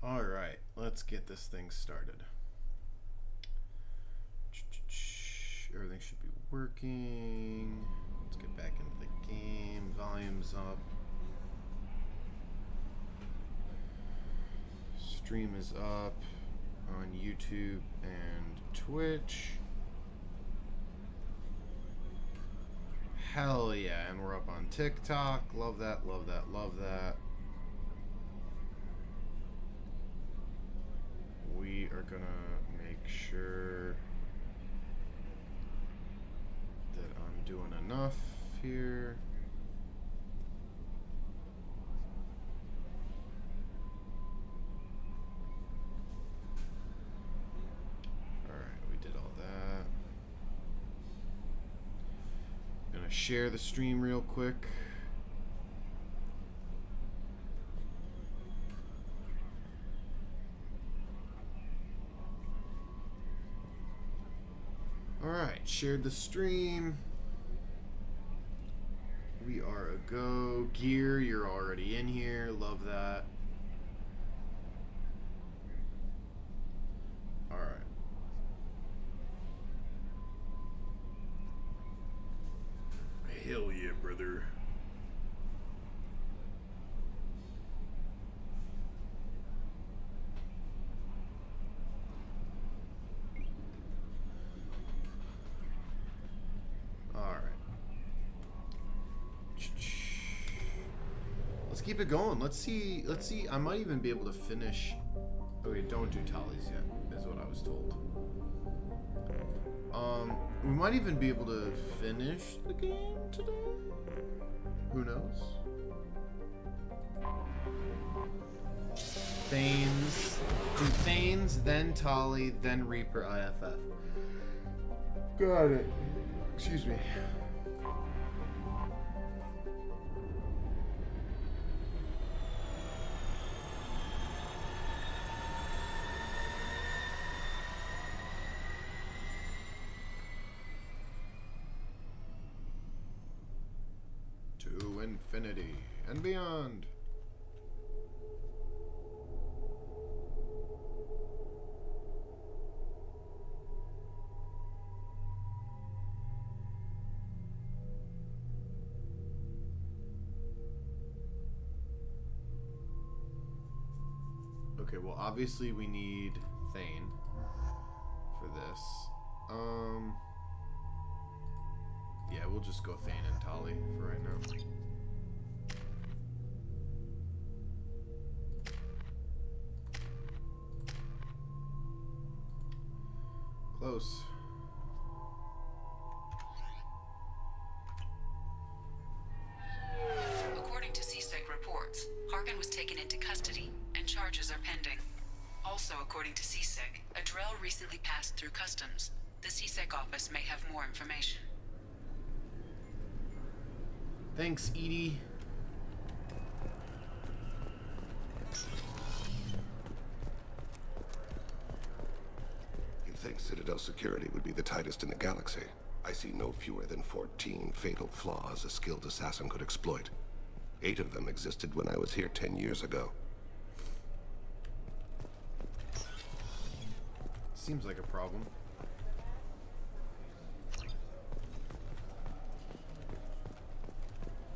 Alright, let's get this thing started. Everything should be working. Let's get back into the game. Volume's up. Stream is up on YouTube and Twitch. Hell yeah, and we're up on TikTok. Love that, love that, love that. We are gonna make sure that I'm doing enough here. Alright, we did all that. Gonna share the stream real quick. Alright, shared the stream. We are a go. Gear, you're already in here. Love that. Alright. Hell yeah, brother. Let's keep it going. Let's see. I might even be able to finish. Okay, don't do tallies yet, is what I was told. We might even be able to finish the game today. Who knows? Thanes. Do Thanes, then Tali, then Reaper IFF. Got it. Excuse me. To infinity and beyond. Okay, well, obviously we need Thane for this. Yeah, we'll just go Thane and Tali for right now. Close. According to CSEC reports, Harkin was taken into custody and charges are pending. Also, according to CSEC, Adrel recently passed through customs. The CSEC office may have more information. Thanks, Edie. You think Citadel security would be the tightest in the galaxy? I see no fewer than 14 fatal flaws a skilled assassin could exploit. 8 of them existed when I was here 10 years ago. Seems like a problem.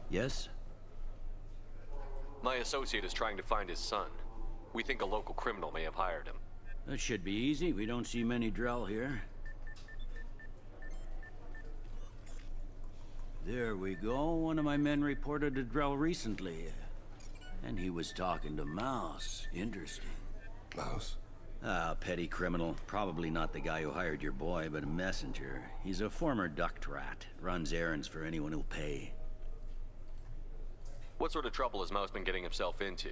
Yes? My associate is trying to find his son. We think a local criminal may have hired him. That should be easy. We don't see many Drell here. There we go. One of my men reported a Drell recently. And he was talking to Mouse. Interesting. Mouse? Ah, petty criminal. Probably not the guy who hired your boy, but a messenger. He's a former duct rat. Runs errands for anyone who'll pay. What sort of trouble has Mouse been getting himself into?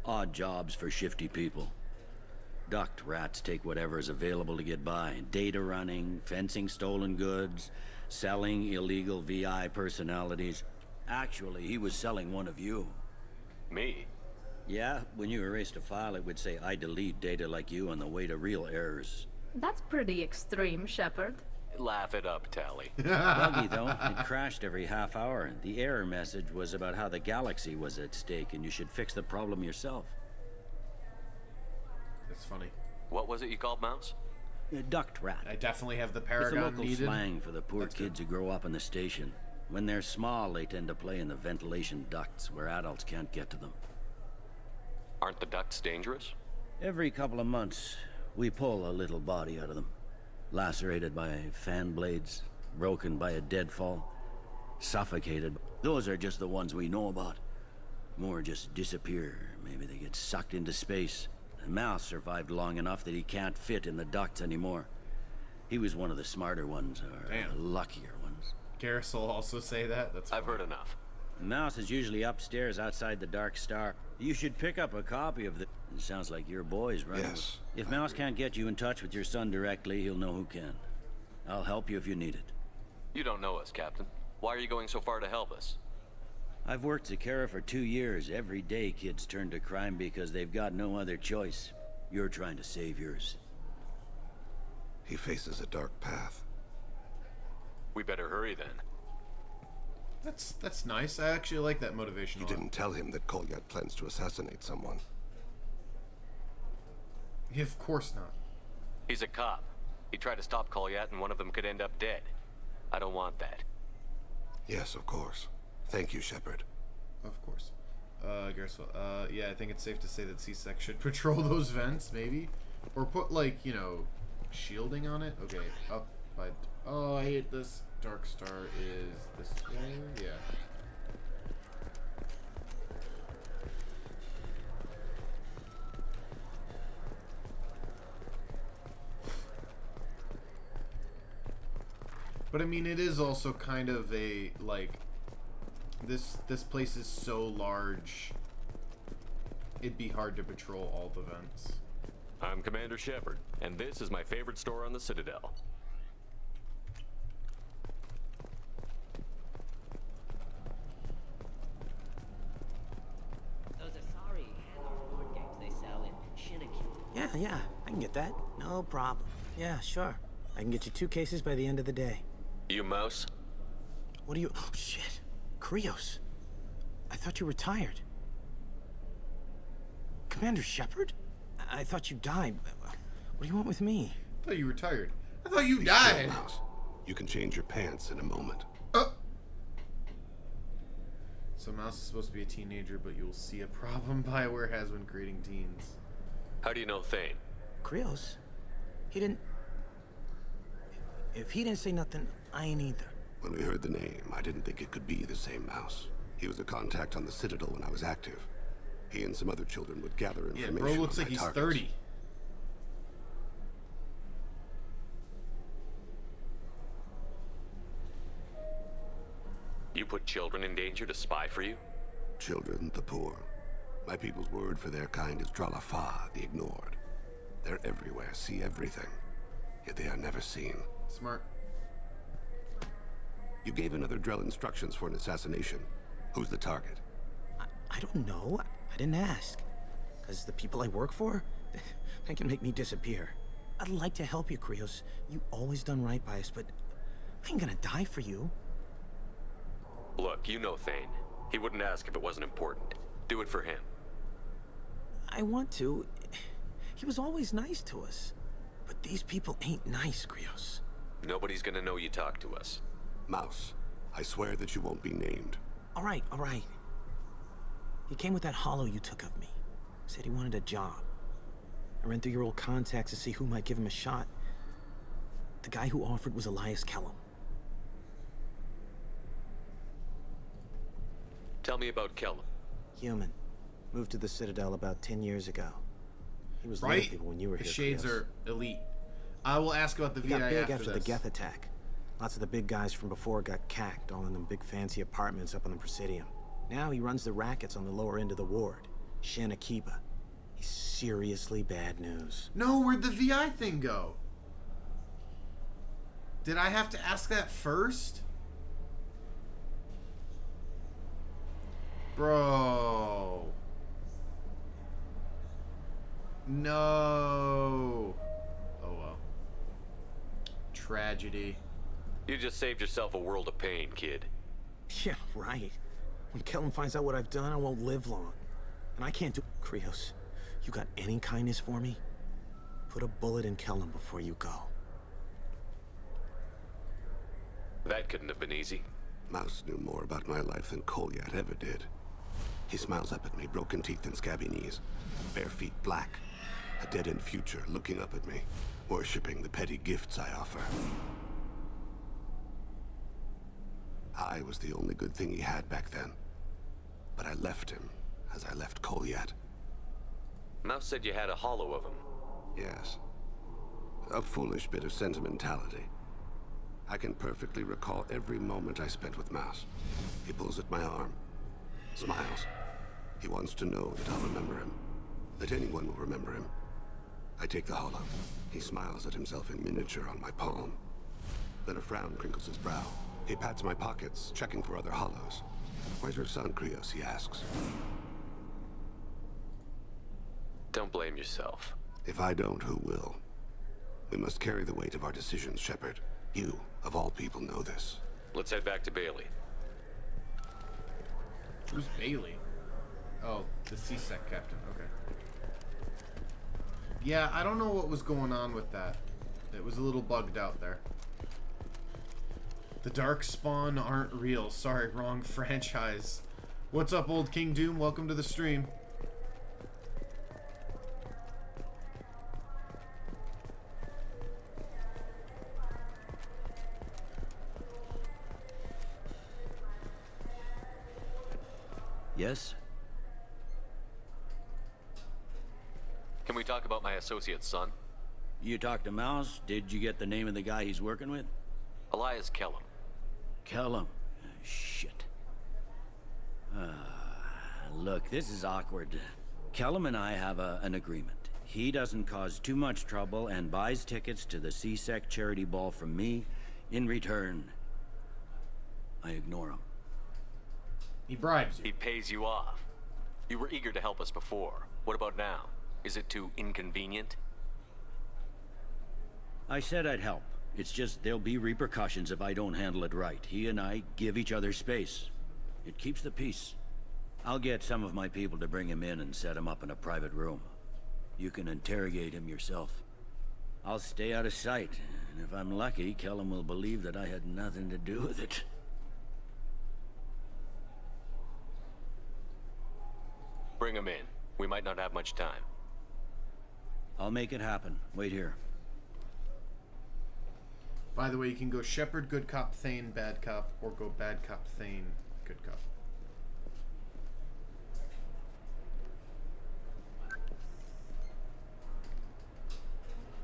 Odd jobs for shifty people. Duct rats take whatever is available to get by. Data running, fencing stolen goods, selling illegal VI personalities. Actually, he was selling one of you. Me? Yeah, when you erased a file, it would say, I delete data like you on the way to real errors. That's pretty extreme, Shepard. Laugh it up, Tally. Buggy, though. It crashed every half hour. The error message was about how the galaxy was at stake and you should fix the problem yourself. That's funny. What was it you called Mouse? Duct rat. I definitely have the It's a Paragon local needed. slang for the poor That's kids who grow up in the station. When they're small, they tend to play in the ventilation ducts where adults can't get to them. Aren't the ducts dangerous? Every couple of months, we pull a little body out of them. Lacerated by fan blades, broken by a deadfall, suffocated. Those are just the ones we know about. More just disappear. Maybe they get sucked into space. And Mouse survived long enough that he can't fit in the ducts anymore. He was one of the smarter ones, or Damn. the luckier ones. Garrus will also say that. That's I've funny. heard enough. Mouse is usually upstairs outside the Dark Star. You should pick up a copy of the... It sounds like your boy's running. Yes, If I Mouse agree. can't get you in touch with your son directly, he'll know who can. I'll help you if you need it. You don't know us, Captain. Why are you going so far to help us? I've worked Zakera for 2 years. Every day kids turn to crime because they've got no other choice. You're trying to save yours. He faces a dark path. We better hurry then. That's nice. I actually like that motivation. You a lot. didn't tell him that Kolyat plans to assassinate someone. Yeah, of course not. He's a cop. He tried to stop Kolyat and one of them could end up dead. I don't want that. Yes, of course. Thank you, Shepard. Of course. Garrus, yeah, I think it's safe to say that C-Sec should patrol those vents, maybe, or put like, you know, shielding on it. Okay, up by. Oh, I hate this. Dark Star is this way. Yeah. But I mean, it is also kind of a like. This place is so large. It'd be hard to patrol all the vents. I'm Commander Shepard, and this is my favorite store on the Citadel. Those Asari handheld board games they sell in Shinaki. Yeah, I can get that. No problem. Yeah, sure. I can get you 2 cases by the end of the day. You Mouse? What do you... Oh, shit. Krios. I thought you retired. Commander Shepard? I thought you died. What do you want with me? I thought you retired. I thought you Be died. still, Mouse. You can change your pants in a moment. So Mouse is supposed to be a teenager, but you'll see a problem BioWare has when creating teens. How do you know Thane? Krios? He didn't... If he didn't say nothing, I ain't either. When we heard the name, I didn't think it could be the same Mouse. He was a contact on the Citadel when I was active. He and some other children would gather Yeah, information bro looks on like my he's targets. 30. You put children in danger to spy for you? Children, the poor. My people's word for their kind is Dralafa, the ignored. They're everywhere, see everything. Yet they are never seen. Smart. You gave another Drell instructions for an assassination. Who's the target? I don't know. I didn't ask. Because the people I work for, they can make me disappear. I'd like to help you, Krios. You always done right by us, but I ain't gonna die for you. Look, you know Thane. He wouldn't ask if it wasn't important. Do it for him. I want to. He was always nice to us. But these people ain't nice, Krios. Nobody's gonna know you talk to us. Mouse, I swear that you won't be named. All right. He came with that hollow you took of me. Said he wanted a job. I ran through your old contacts to see who might give him a shot. The guy who offered was Elias Kellum. Tell me about Kellum. Human. Moved to the Citadel about 10 years ago. He was Right? leading people when you were The here, shades Krios. are elite. I will ask about the He VI got big after the this. Geth attack. Lots of the big guys from before got cacked, all in them big fancy apartments up on the Presidium. Now he runs the rackets on the lower end of the ward, Shin Akiba. He's seriously bad news. No, where'd the VI thing go? Did I have to ask that first? Bro. No. Oh well. Tragedy. You just saved yourself a world of pain, kid. Yeah, right. When Kellum finds out what I've done, I won't live long. And I can't do... Krios, you got any kindness for me? Put a bullet in Kellum before you go. That couldn't have been easy. Mouse knew more about my life than Kolyat ever did. He smiles up at me, broken teeth and scabby knees. Bare feet black. A dead-end future looking up at me, worshipping the petty gifts I offer. I was the only good thing he had back then. But I left him, as I left Kolyat. Mouse said you had a hollow of him. Yes. A foolish bit of sentimentality. I can perfectly recall every moment I spent with Mouse. He pulls at my arm, smiles. He wants to know that I'll remember him, that anyone will remember him. I take the hollow. He smiles at himself in miniature on my palm. Then a frown crinkles his brow. He pats my pockets, checking for other hollows. Where's your son, Krios? He asks. Don't blame yourself. If I don't, who will? We must carry the weight of our decisions, Shepard. You, of all people, know this. Let's head back to Bailey. Who's Bailey? Oh, the CSEC captain. Okay. Yeah, I don't know what was going on with that. It was a little bugged out there. The Darkspawn aren't real. Sorry, wrong franchise. What's up, old King Doom? Welcome to the stream. Yes? Can we talk about my associate's son? You talked to Mouse? Did you get the name of the guy he's working with? Elias Kellum. Kellum. Shit. Look, this is awkward. Kellum and I have an agreement. He doesn't cause too much trouble and buys tickets to the CSEC charity ball from me. In return, I ignore him. He bribes you. He pays you off. You were eager to help us before. What about now? Is it too inconvenient? I said I'd help. It's just there'll be repercussions if I don't handle it right. He and I give each other space. It keeps the peace. I'll get some of my people to bring him in and set him up in a private room. You can interrogate him yourself. I'll stay out of sight, and if I'm lucky, Kellum will believe that I had nothing to do with it. Bring him in. We might not have much time. I'll make it happen. Wait here. By the way, you can go Shepard, good cop, Thane, bad cop, or go bad cop, Thane, good cop.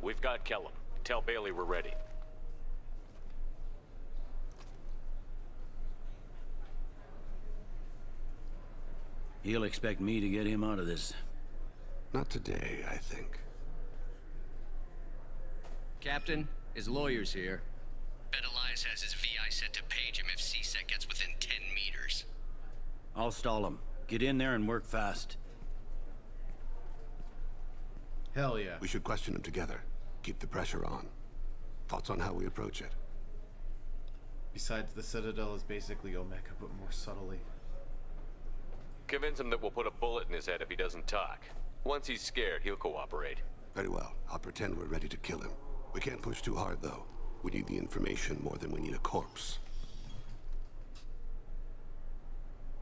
We've got Kellum. Tell Bailey we're ready. He'll expect me to get him out of this. Not today, I think. Captain, his lawyer's here. Bet Elias has his VI set to page him if CSEC gets within 10 meters. I'll stall him. Get in there and work fast. Hell yeah. We should question him together. Keep the pressure on. Thoughts on how we approach it? Besides, the Citadel is basically Omega, but more subtly. Convince him that we'll put a bullet in his head if he doesn't talk. Once he's scared, he'll cooperate. Very well. I'll pretend we're ready to kill him. We can't push too hard, though. We need the information more than we need a corpse.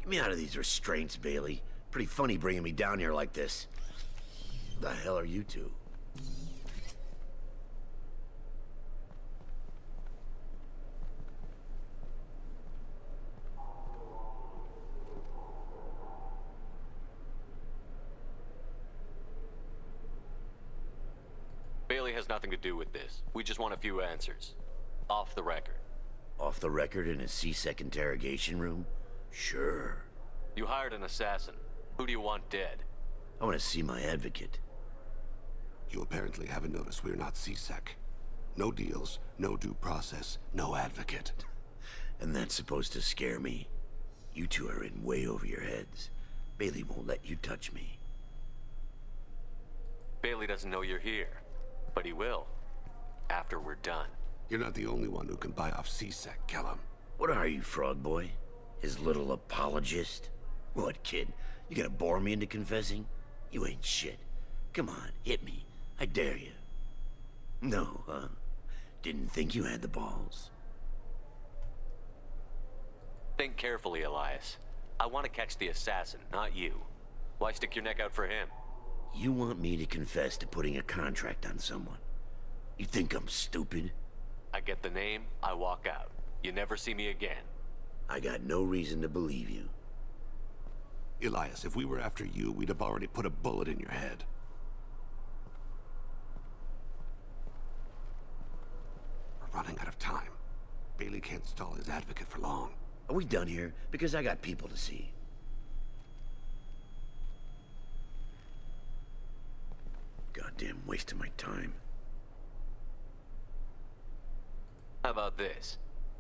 Get me out of these restraints, Bailey. Pretty funny bringing me down here like this. The hell are you two? Bailey has nothing to do with this. We just want a few answers. Off the record. Off the record in a CSEC interrogation room? Sure. You hired an assassin. Who do you want dead? I want to see my advocate. You apparently haven't noticed we're not CSEC. No deals, no due process, no advocate. And that's supposed to scare me. You two are in way over your heads. Bailey won't let you touch me. Bailey doesn't know you're here. But he will. After we're done. You're not the only one who can buy off CSEC, Kellum. What are you, Frog Boy? His little apologist? What, kid? You gonna bore me into confessing? You ain't shit. Come on, hit me. I dare you. No, huh? Didn't think you had the balls. Think carefully, Elias. I want to catch the assassin, not you. Why stick your neck out for him? You want me to confess to putting a contract on someone? You think I'm stupid? I get the name, I walk out. You never see me again. I got no reason to believe you. Elias, if we were after you, we'd have already put a bullet in your head. We're running out of time. Bailey can't stall his advocate for long. Are we done here? Because I got people to see. Goddamn waste of my time. How about this?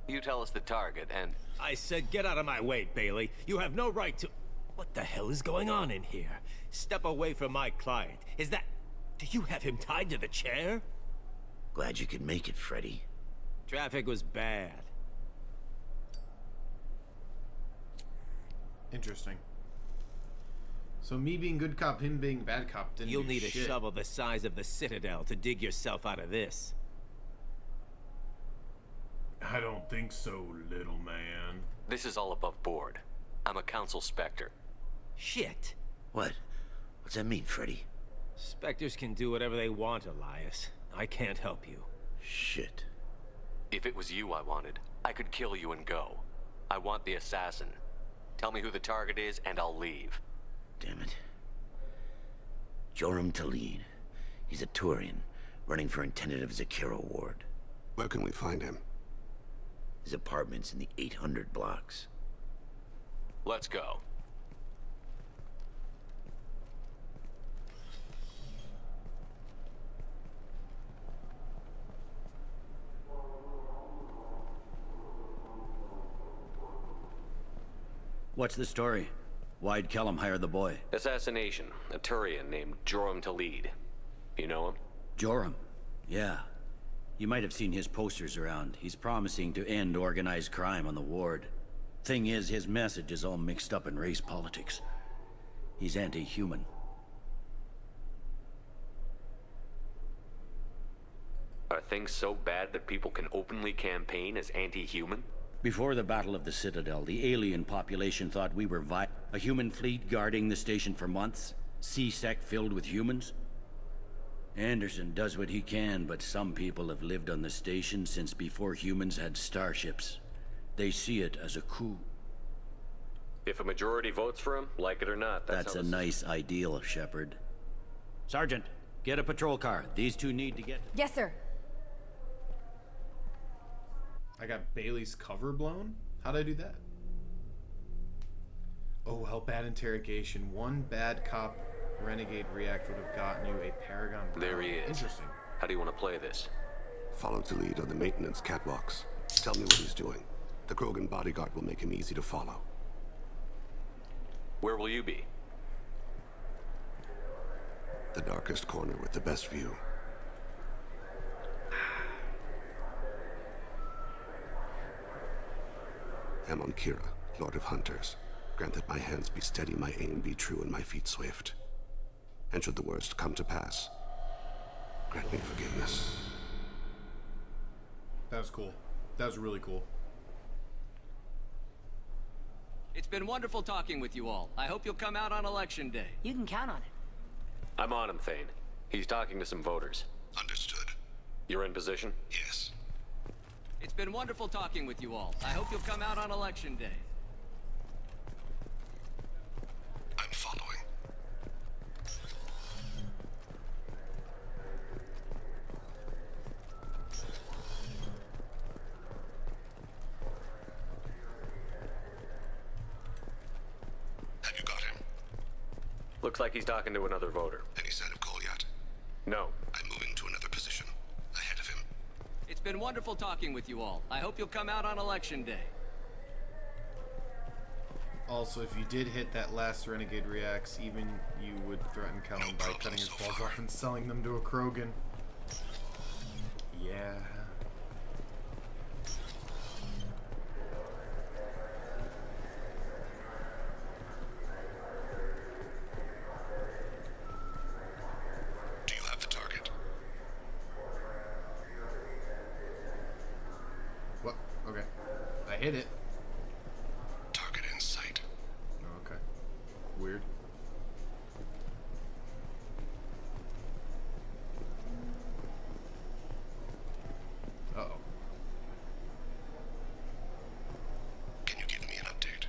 You tell us the target, and... I said get out of my way, Bailey. You have no right to... What the hell is going on in here? Step away from my client. Is that... Do you have him tied to the chair? Glad you could make it, Freddy. Traffic was bad. Interesting. So me being good cop, him being bad cop didn't You'll do need a shit. shovel the size of the Citadel to dig yourself out of this. I don't think so, little man. This is all above board. I'm a council specter. Shit. What? What's that mean, Freddy? Spectres can do whatever they want, Elias. I can't help you. Shit. If it was you I wanted, I could kill you and go. I want the assassin. Tell me who the target is, and I'll leave. Damn it. Joram Talid. He's a Turian, running for intendant of Zakira Ward. Where can we find him? His apartment's in the 800 blocks. Let's go. What's the story? Why'd Kellum hire the boy? Assassination. A Turian named Joram Talid. You know him? Joram? Yeah. You might have seen his posters around. He's promising to end organized crime on the ward. Thing is, his message is all mixed up in race politics. He's anti-human. Are things so bad that people can openly campaign as anti-human? Before the Battle of the Citadel, the alien population thought we were a human fleet guarding the station for months, C-Sec filled with humans. Anderson does what he can, but some people have lived on the station since before humans had starships. They see it as a coup. If a majority votes for him, like it or not, That's a nice ideal, Shepard. Sergeant, get a patrol car. These two need to get... Yes, sir. I got Bailey's cover blown? How'd I do that? Oh, how bad interrogation. One bad cop renegade react would have gotten you a Paragon. There he is. Interesting. How do you want to play this? Follow Talid on the maintenance catwalks. Tell me what he's doing. The Krogan bodyguard will make him easy to follow. Where will you be? The darkest corner with the best view. Amon Kira, Lord of Hunters. Grant that my hands be steady, my aim be true, and my feet swift. And should the worst come to pass, grant me forgiveness. That was cool. That was really cool. It's been wonderful talking with you all. I hope you'll come out on election day. You can count on it. I'm on him, Thane. He's talking to some voters. Understood. You're in position? Yes. It's been wonderful talking with you all. I hope you'll come out on election day. I'm following. Have you got him? Looks like he's talking to another voter. Any sign of Kolyat? No. I'm moving to another position. Ahead of him. It's been wonderful talking with you all. I hope you'll come out on election day. Also, if you did hit that last Renegade Reacts, even you would threaten Kellum by cutting his balls off and selling them to a Krogan. Yeah. Do you have the target? Okay. I hit it. Target in sight. Oh, okay. Weird. Uh-oh. Can you give me an update?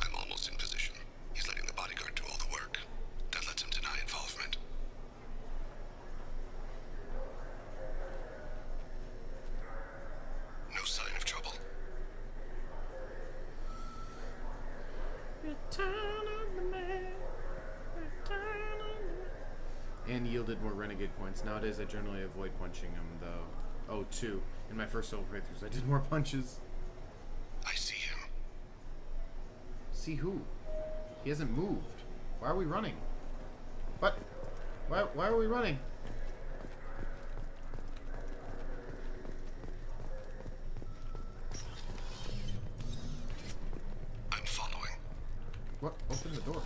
I'm almost in position. He's letting the bodyguard do all the work. That lets him deny involvement. No sign of trouble. And yielded more renegade points. Nowadays, I generally avoid punching him, though. Oh, 2. In my first solo playthroughs, I did more punches. I see him. See who? He hasn't moved. Why are we running? What? Why are we running? I'm following. What? Open the door.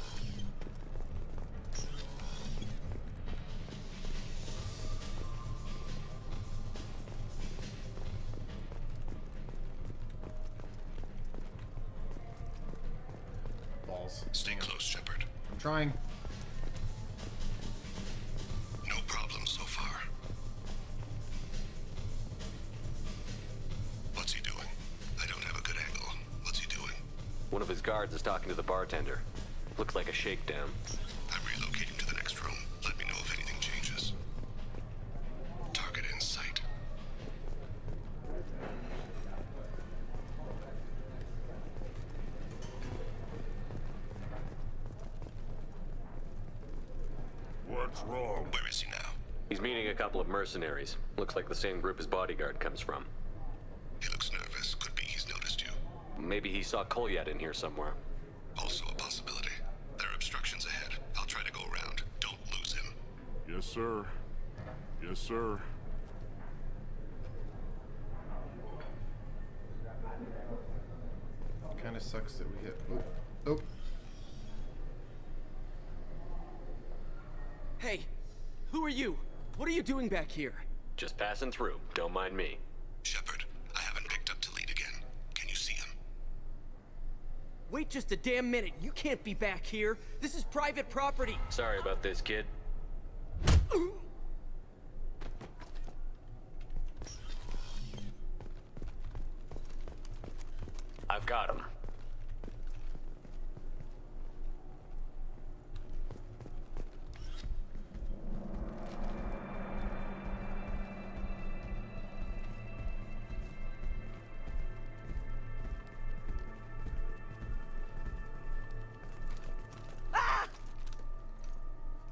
Balls. Stay close, Shepard. I'm trying. No problem so far. What's he doing? I don't have a good angle. What's he doing? One of his guards is talking to the bartender. Looks like a shakedown. I'm relocating to the next room. Let me know if anything changes. Target in sight. What's wrong? Where is he now? He's meeting a couple of mercenaries. Looks like the same group his bodyguard comes from. He looks nervous. Could be he's noticed you. Maybe he saw Kolyat in here somewhere. Also a possibility. There are obstructions ahead. I'll try to go around. Don't lose him. Yes, sir. Yes, sir. Kind of sucks that we hit. Oh. Oh. Hey, who are you? What are you doing back here? Just passing through. Don't mind me. Shepard, I haven't picked up Talid again. Can you see him? Wait just a damn minute. You can't be back here. This is private property. Sorry about this, kid. I've got him.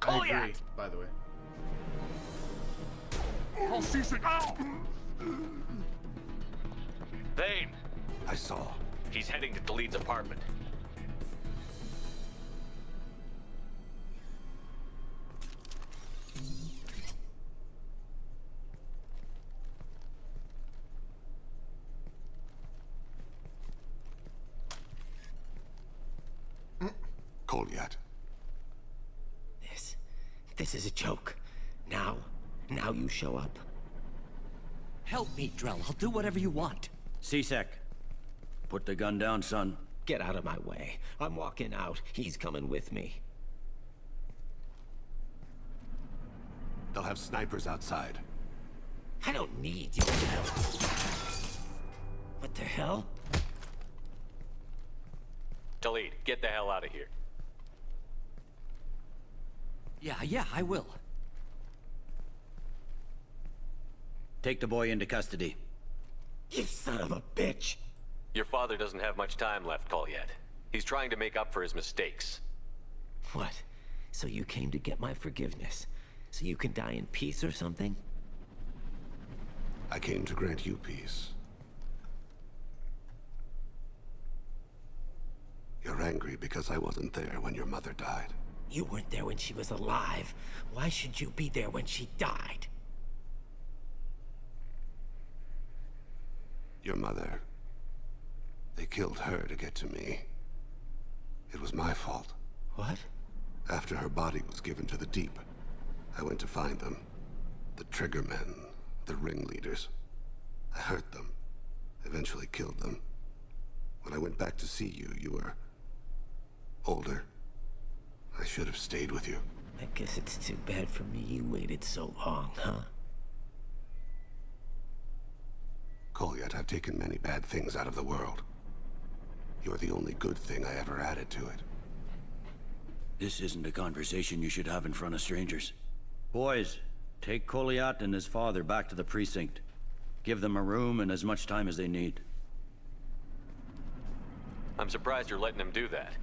I agree, by the way. Oh, C6! Ow! Thane! I saw. He's heading to Talid's apartment. Kolyat. This is a joke. Now you show up. Help me, Drell. I'll do whatever you want. C-Sec, put the gun down, son. Get out of my way. I'm walking out. He's coming with me. They'll have snipers outside. I don't need your help. What the hell? Talid, get the hell out of here. Yeah, I will. Take the boy into custody. You son of a bitch! Your father doesn't have much time left, Kolyat. He's trying to make up for his mistakes. What? So you came to get my forgiveness? So you can die in peace or something? I came to grant you peace. You're angry because I wasn't there when your mother died. You weren't there when she was alive. Why should you be there when she died? Your mother. They killed her to get to me. It was my fault. What? After her body was given to the Deep, I went to find them. The Triggermen, the ringleaders. I hurt them. eventually killed them. When I went back to see you, you were older. I should have stayed with you. I guess it's too bad for me you waited so long, huh? Kolyat, I've taken many bad things out of the world. You're the only good thing I ever added to it. This isn't a conversation you should have in front of strangers. Boys, take Kolyat and his father back to the precinct. Give them a room and as much time as they need. I'm surprised you're letting him do that.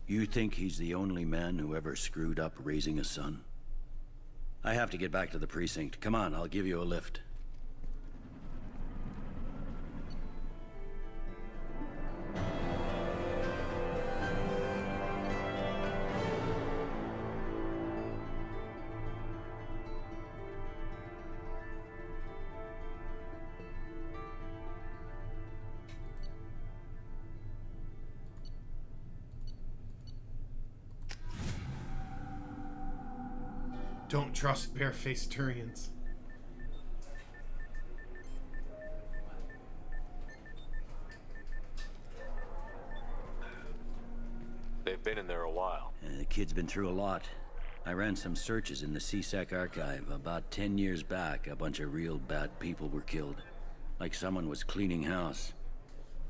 You think he's the only man who ever screwed up raising a son? I have to get back to the precinct. Come on, I'll give you a lift. Don't trust barefaced Turians. They've been in there a while. The kid's been through a lot. I ran some searches in the CSEC archive. About 10 years back, a bunch of real bad people were killed. Like someone was cleaning house.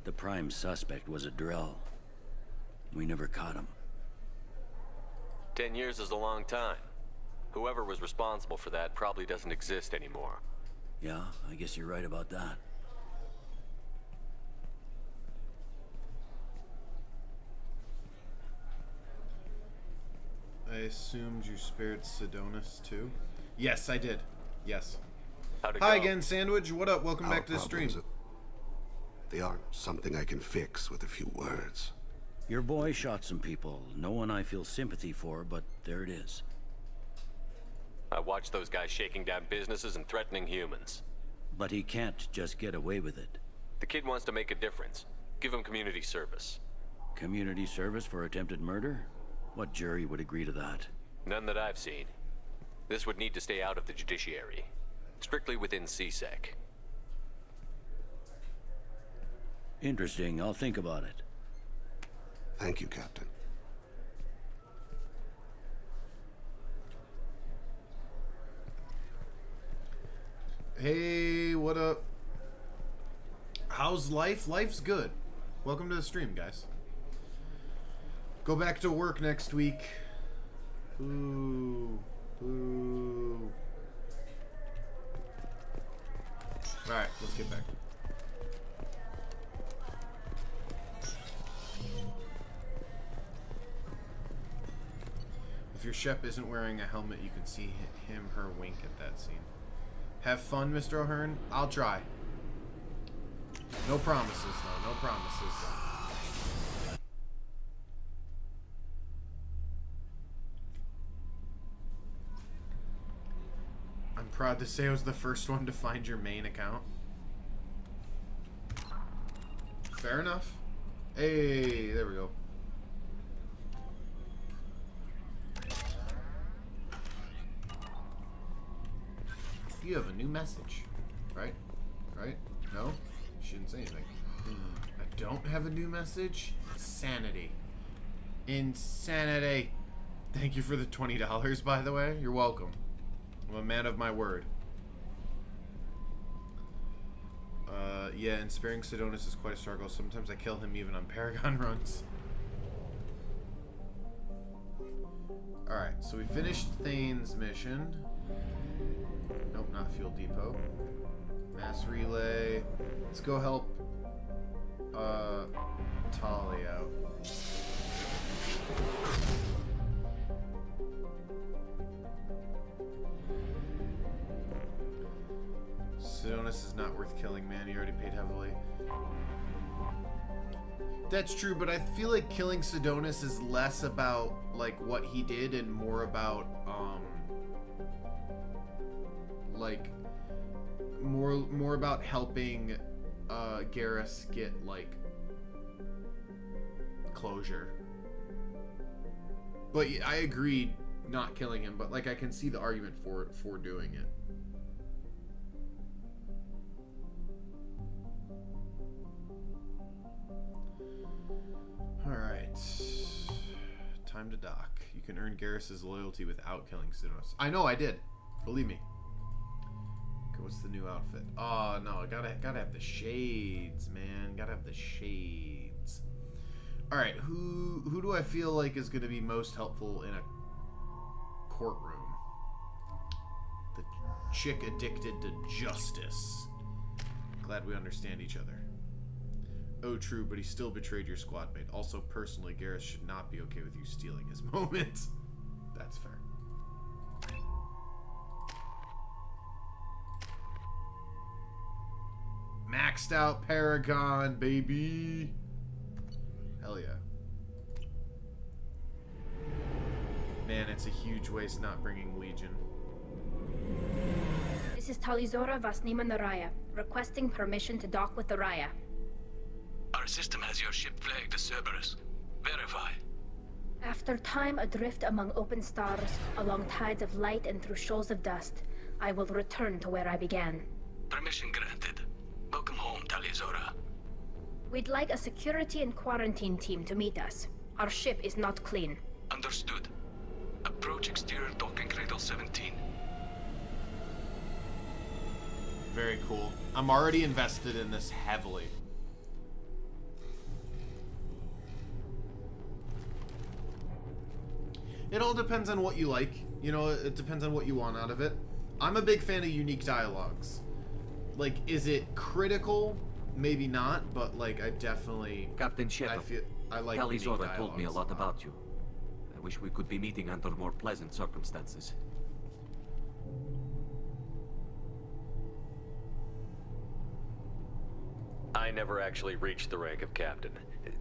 The prime suspect was a Drell. We never caught him. 10 years is a long time. Whoever was responsible for that probably doesn't exist anymore. Yeah, I guess you're right about that. I assumed you spared Sidonis too? Yes, I did. Yes. How'd it Hi go? again, Sandwich. What up? Welcome back to the stream. They aren't something I can fix with a few words. Your boy shot some people. No one I feel sympathy for, but there it is. I watched those guys shaking down businesses and threatening humans. But he can't just get away with it. The kid wants to make a difference. Give him community service. Community service for attempted murder? What jury would agree to that? None that I've seen. This would need to stay out of the judiciary. Strictly within CSEC. Interesting. I'll think about it. Thank you, Captain. Hey, what up? How's life? Life's good. Welcome to the stream, guys. Go back to work next week. Boo. Boo. Alright, let's get back. If your Shep isn't wearing a helmet, you can see him, her wink at that scene. Have fun, Mr. O'Hearn. I'll try. No promises, though. No promises. I'm proud to say I was the first one to find your main account. Fair enough. Hey, there we go. You have a new message, right? Right? No? She didn't say anything. I don't have a new message? Insanity. Insanity. Thank you for the $20, by the way. You're welcome. I'm a man of my word. Yeah, and sparing Sidonis is quite a struggle. Sometimes I kill him even on Paragon runs. Alright, so we finished Thane's mission. Nope, not Fuel Depot. Mass Relay. Let's go help Tali out. Sidonis is not worth killing, man. He already paid heavily. That's true, but I feel like killing Sidonis is less about like what he did and more about like more about helping Garrus get like closure. But I agreed not killing him, but like I can see the argument for doing it. Time to dock. You can earn Garrus's loyalty without killing Xenos. I know, I did. Believe me. Okay, what's the new outfit? Oh, no, I gotta have the shades, man. Gotta have the shades. Alright, who do I feel like is gonna be most helpful in a courtroom? The chick addicted to justice. Glad we understand each other. Oh, true, but he still betrayed your squad mate. Also, personally, Garrus should not be okay with you stealing his moment. That's fair. Maxed out Paragon, baby. Hell yeah. Man, it's a huge waste not bringing Legion. This is Talizora Vasnima Naraya, requesting permission to dock with the Raya. Our system has your ship flagged as Cerberus. Verify. After time adrift among open stars, along tides of light and through shoals of dust, I will return to where I began. Permission granted. Welcome home, Talizora. We'd like a security and quarantine team to meet us. Our ship is not clean. Understood. Approach exterior docking cradle 17. Very cool. I'm already invested in this heavily. It all depends on what you like. You know, it depends on what you want out of it. I'm a big fan of unique dialogues. Like, is it critical? Maybe not, but like, I definitely... Captain Shepard, I like Talizora told me a lot about you. I wish we could be meeting under more pleasant circumstances. I never actually reached the rank of captain.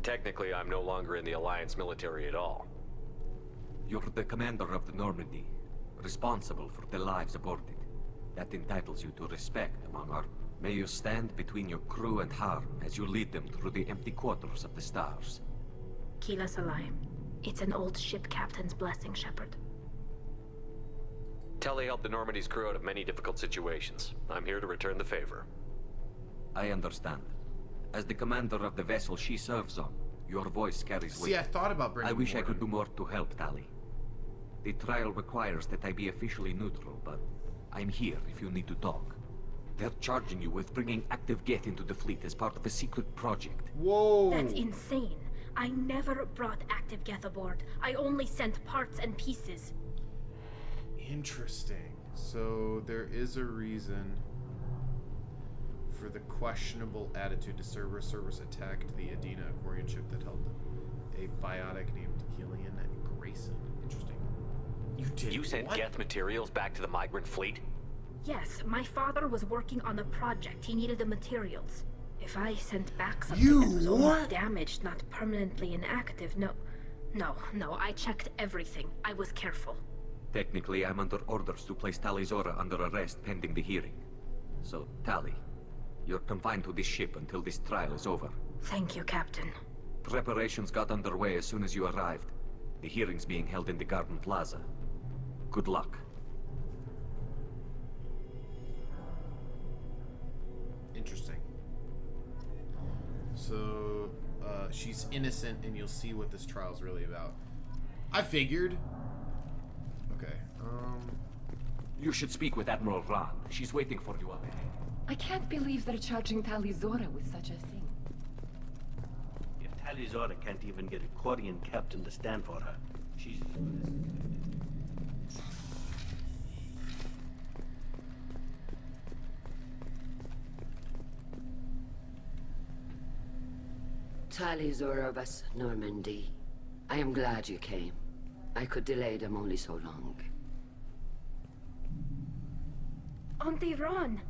Technically, I'm no longer in the Alliance military at all. You're the commander of the Normandy, responsible for the lives aboard it. That entitles you to respect among our... May you stand between your crew and harm as you lead them through the empty quarters of the stars. Kila Salai. It's an old ship captain's blessing, Shepard. Tali helped the Normandy's crew out of many difficult situations. I'm here to return the favor. I understand. As the commander of the vessel she serves on, your voice carries weight. See, I thought about bringing I wish I Warden. could do more to help, Tali. The trial requires that I be officially neutral, but I'm here if you need to talk. They're charging you with bringing active Geth into the fleet as part of a secret project. Whoa! That's insane. I never brought active Geth aboard. I only sent parts and pieces. Interesting. So there is a reason for the questionable attitude to Cerberus. Cerberus attacked the Adena Aquarian ship that held a biotic named Gillian Grayson. Interesting. You did You sent what? Geth materials back to the migrant fleet? Yes, my father was working on a project. He needed the materials. If I sent back something You that was only what? damaged, not permanently inactive, no, I checked everything. I was careful. Technically, I'm under orders to place Talizora under arrest pending the hearing. So, Tali, you're confined to this ship until this trial is over. Thank you, Captain. Preparations got underway as soon as you arrived. The hearing's being held in the Garden Plaza. Good luck. Interesting. So, she's innocent, and you'll see what this trial's really about. I figured. Okay, You should speak with Admiral Rand. She's waiting for you up ahead. I can't believe they're charging Talizora with such a thing. If Talizora can't even get a Quarian captain to stand for her, she's as good as... Talizora Vas Normandy. I am glad you came. I could delay them only so long. Auntie Ron,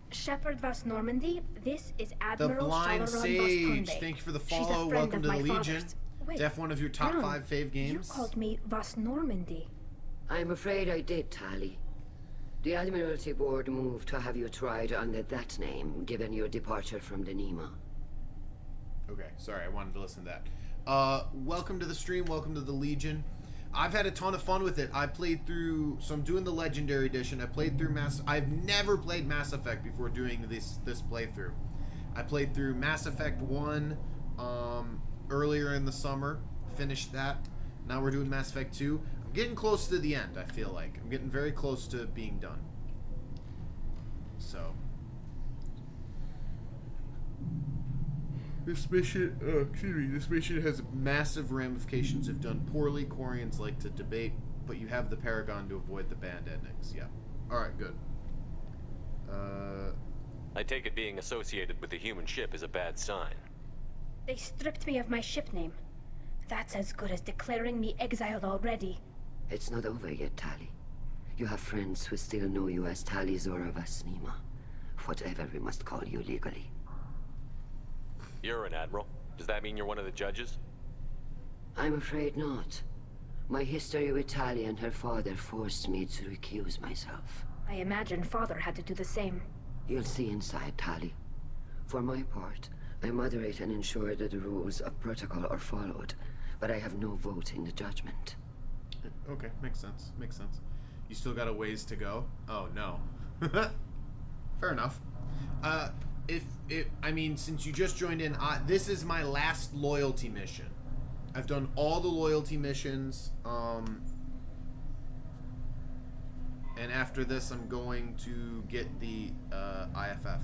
Shepard Vas Normandy, this is the Admiral Blind Shalaron Sage. Vastonde. Thank you for the She's a follow. friend Welcome of to the my Legion. father's. Wait, Def one of your top Ron, 5 fave games. You called me Vas Normandy. I'm afraid I did, Tali. The Admiralty Board moved to have you tried under that name, given your departure from the Nima. Okay, sorry, I wanted to listen to that. Welcome to the stream, welcome to the Legion. I've had a ton of fun with it. I played through, so I'm doing the Legendary Edition. I played through I've never played Mass Effect before doing this playthrough. I played through Mass Effect 1 earlier in the summer, finished that. Now we're doing Mass Effect 2. I'm getting close to the end, I feel like. I'm getting very close to being done. So. This mission, this mission has massive ramifications if done poorly. Quarians like to debate, but you have the Paragon to avoid the bad endings. Yeah. Alright, good. I take it being associated with the human ship is a bad sign. They stripped me of my ship name. That's as good as declaring me exiled already. It's not over yet, Tali. You have friends who still know you as Tali Zora Vasnima. Whatever we must call you legally. You're an admiral. Does that mean you're one of the judges? I'm afraid not. My history with Tali and her father forced me to recuse myself. I imagine Father had to do the same. You'll see inside, Tali. For my part, I moderate and ensure that the rules of protocol are followed, but I have no vote in the judgment. Okay, makes sense. Makes sense. You still got a ways to go? Oh, no. Fair enough. I mean, since you just joined in, this is my last loyalty mission. I've done all the loyalty missions, and after this I'm going to get the IFF.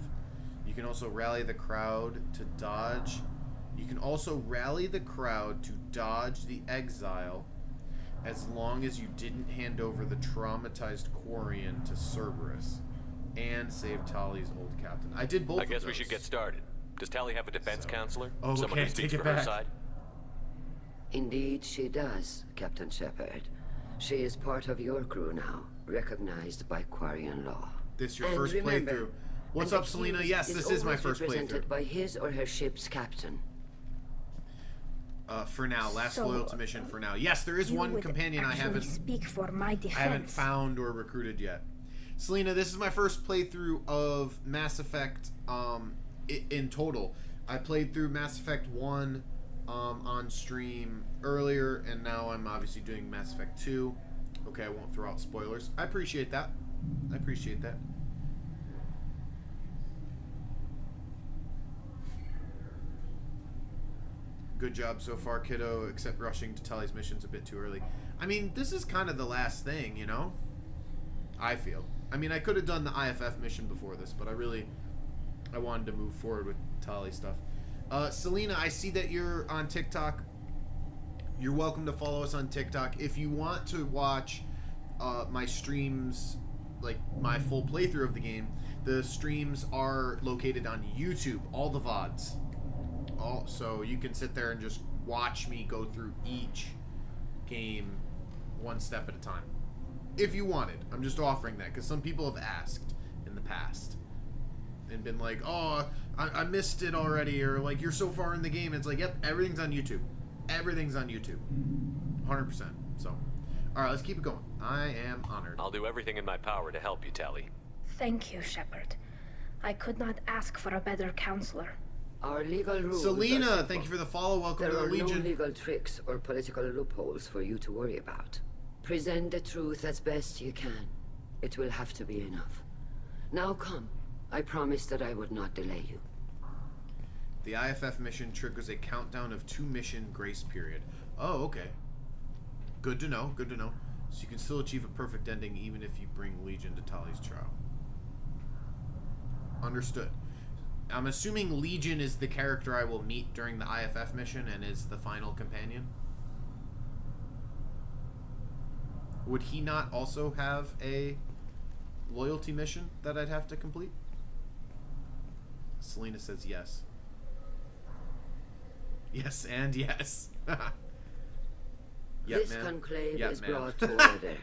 You can also rally the crowd to dodge. You can also rally the crowd to dodge the exile as long as you didn't hand over the traumatized Quarian to Cerberus and save Tali's old captain. I did both of those. I guess we should get started. Does Tali have a defense counselor? Oh, Someone okay, who speaks take it for her back. side? Indeed, she does, Captain Shepard. She is part of your crew now, recognized by Quarian law. This your And first remember, playthrough. What's an up, Selena? accused Yes, this is my always first represented playthrough. by his or her ship's captain. For now, last So, loyalty mission for now. Yes, there is You one would companion I actually haven't speak for my defense. I haven't found or recruited yet. Selena, this is my first playthrough of Mass Effect in total. I played through Mass Effect 1 on stream earlier, and now I'm obviously doing Mass Effect 2. Okay, I won't throw out spoilers. I appreciate that. I appreciate that. Good job so far, kiddo, except rushing to Tali's missions a bit too early. I mean, this is kind of the last thing, you know? I feel. I mean, I could have done the IFF mission before this, but I wanted to move forward with Tali stuff. Selena, I see that you're on TikTok. You're welcome to follow us on TikTok. If you want to watch my streams, like my full playthrough of the game, the streams are located on YouTube, all the VODs. So you can sit there and just watch me go through each game one step at a time. If you wanted. I'm just offering that because some people have asked in the past and been like, oh, I missed it already, or like, you're so far in the game. It's like, yep, everything's on YouTube. Everything's on YouTube. 100%. So, alright, let's keep it going. I am honored. I'll do everything in my power to help you, Tali. Thank you, Shepard. I could not ask for a better counselor. Our legal rules Selena, are simple. thank you for the follow. Welcome There to the are Legion. no legal tricks or political loopholes for you to worry about. Present the truth as best you can. It will have to be enough. Now come. I promised that I would not delay you. The IFF mission triggers a countdown of 2 mission grace period. Oh, okay. Good to know. Good to know. So you can still achieve a perfect ending even if you bring Legion to Tali's trial. Understood. I'm assuming Legion is the character I will meet during the IFF mission and is the final companion. Would he not also have a loyalty mission that I'd have to complete? Selena says yes. Yes, and yes. Yep, This man. conclave Yep, is man. brought to order.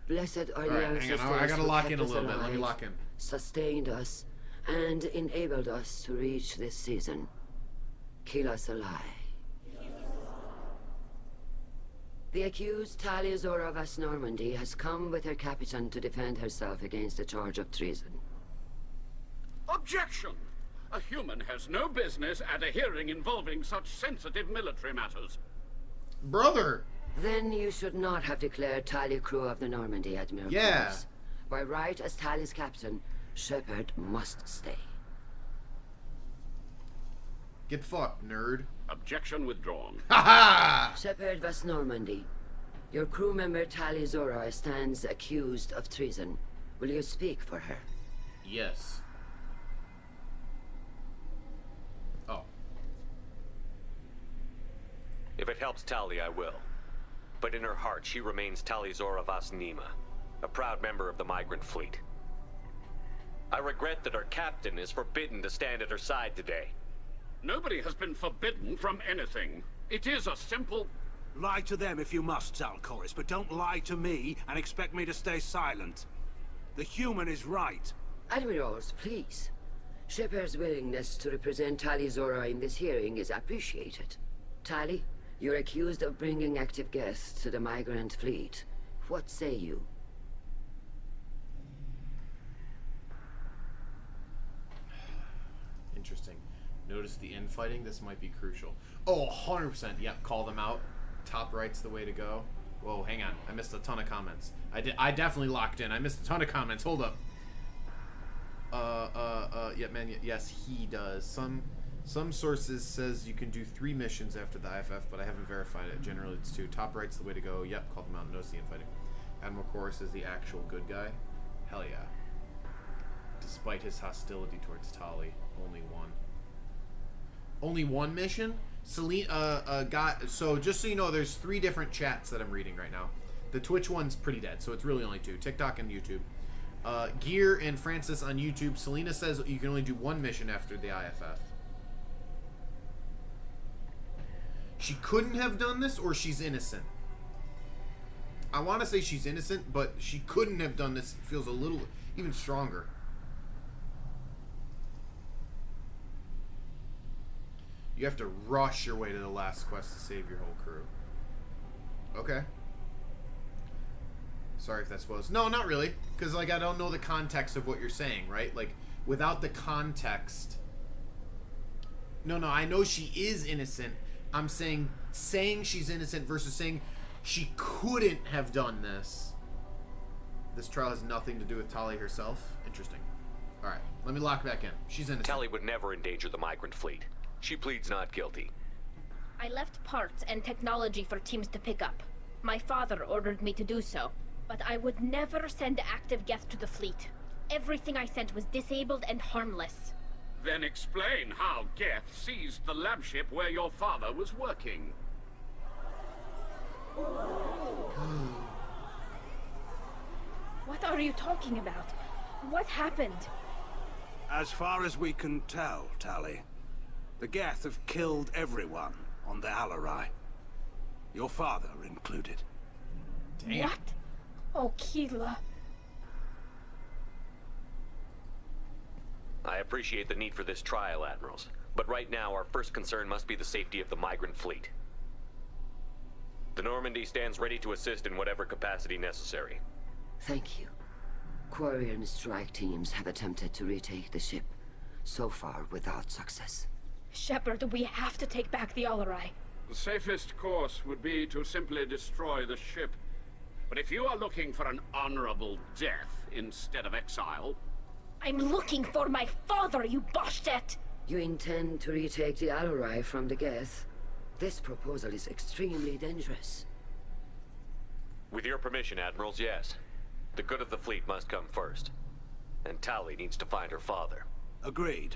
Blessed are the Alright, hang on. ancestors I gotta who lock kept in a us little bit. Let me alive, lock in. sustained us, and enabled us to reach this season. Keep us alive. The accused Tali Zora Vas Normandy has come with her captain to defend herself against a charge of treason. Objection! A human has no business at a hearing involving such sensitive military matters. Brother! Then you should not have declared Tali crew of the Normandy, Admiral Yeah. Cross. By right as Tali's captain, Shepard must stay. Get fucked, nerd. Objection withdrawn. Shepard West Normandy. Your crew member Tali Zora stands accused of treason. Will you speak for her? Yes. Oh. If it helps Tali, I will. But in her heart, she remains Tali Zora Vas Nima, a proud member of the migrant fleet. I regret that her captain is forbidden to stand at her side today. Nobody has been forbidden from anything. It is a simple... Lie to them if you must, Zalcoris, but don't lie to me and expect me to stay silent. The human is right. Admirals, please. Shepard's willingness to represent Tali Zora in this hearing is appreciated. Tali, you're accused of bringing active guests to the migrant fleet. What say you? Interesting. Notice the infighting? This might be crucial. Oh, 100%. Yep, call them out. Top right's the way to go. Whoa, hang on. I missed a ton of comments. I definitely locked in. I missed a ton of comments. Hold up. Yeah, man, yes, he does. Some sources says you can do 3 missions after the IFF, but I haven't verified it. Generally, it's 2. Top right's the way to go. Yep, call them out. Notice the infighting. Admiral Chorus is the actual good guy. Hell yeah. Despite his hostility towards Tali, only 1. Only 1 mission? Selena, so just so you know, there's 3 different chats that I'm reading right now. The Twitch one's pretty dead, so it's really only 2. TikTok and YouTube. Gear and Francis on YouTube. Selena says you can only do 1 mission after the IFF. She couldn't have done this, or she's innocent. I want to say she's innocent, but she couldn't have done this. It feels a little, even stronger. You have to rush your way to the last quest to save your whole crew. Okay. Sorry if that spoils. No, not really. Because, like, I don't know the context of what you're saying, right? Like, without the context... No, I know she is innocent. I'm saying she's innocent versus saying she couldn't have done this. This trial has nothing to do with Tali herself. Interesting. Alright, let me lock back in. She's innocent. Tali would never endanger the migrant fleet. She pleads not guilty. I left parts and technology for teams to pick up. My father ordered me to do so, but I would never send active guests to the fleet. Everything I sent was disabled and harmless. Then explain how Geth seized the lab ship where your father was working. What are you talking about? What happened? As far as we can tell, Tali, the Geth have killed everyone on the Alarai. Your father included. Damn. What? Oh, Keela. I appreciate the need for this trial, Admirals. But right now, our first concern must be the safety of the migrant fleet. The Normandy stands ready to assist in whatever capacity necessary. Thank you. Quarian strike teams have attempted to retake the ship, so far without success. Shepard, we have to take back the Alarai. The safest course would be to simply destroy the ship. But if you are looking for an honorable death instead of exile... I'm looking for my father, you Bastet! You intend to retake the Alarai from the Geth? This proposal is extremely dangerous. With your permission, Admirals, yes. The good of the fleet must come first. And Tali needs to find her father. Agreed.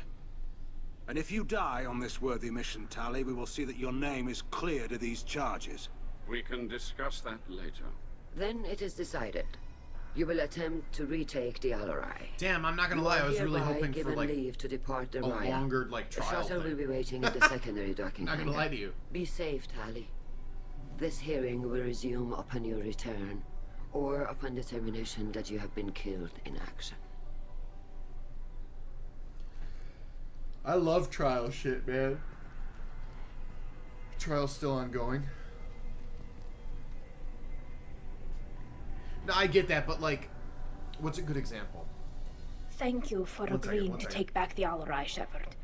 And if you die on this worthy mission, Tali, we will see that your name is cleared of these charges. We can discuss that later. Then it is decided. You will attempt to retake the Alarai. Damn, I'm not gonna lie, I was really hoping for like leave to depart the a longer like trial. The shuttle will be waiting in the secondary docking Not gonna hangar. lie to you. Be safe, Tali. This hearing will resume upon your return, or upon determination that you have been killed in action. I love trial shit, man. Trial's still ongoing. No, I get that, but like, what's a good example? Thank you for agreeing to take back the Alarai, Shepard.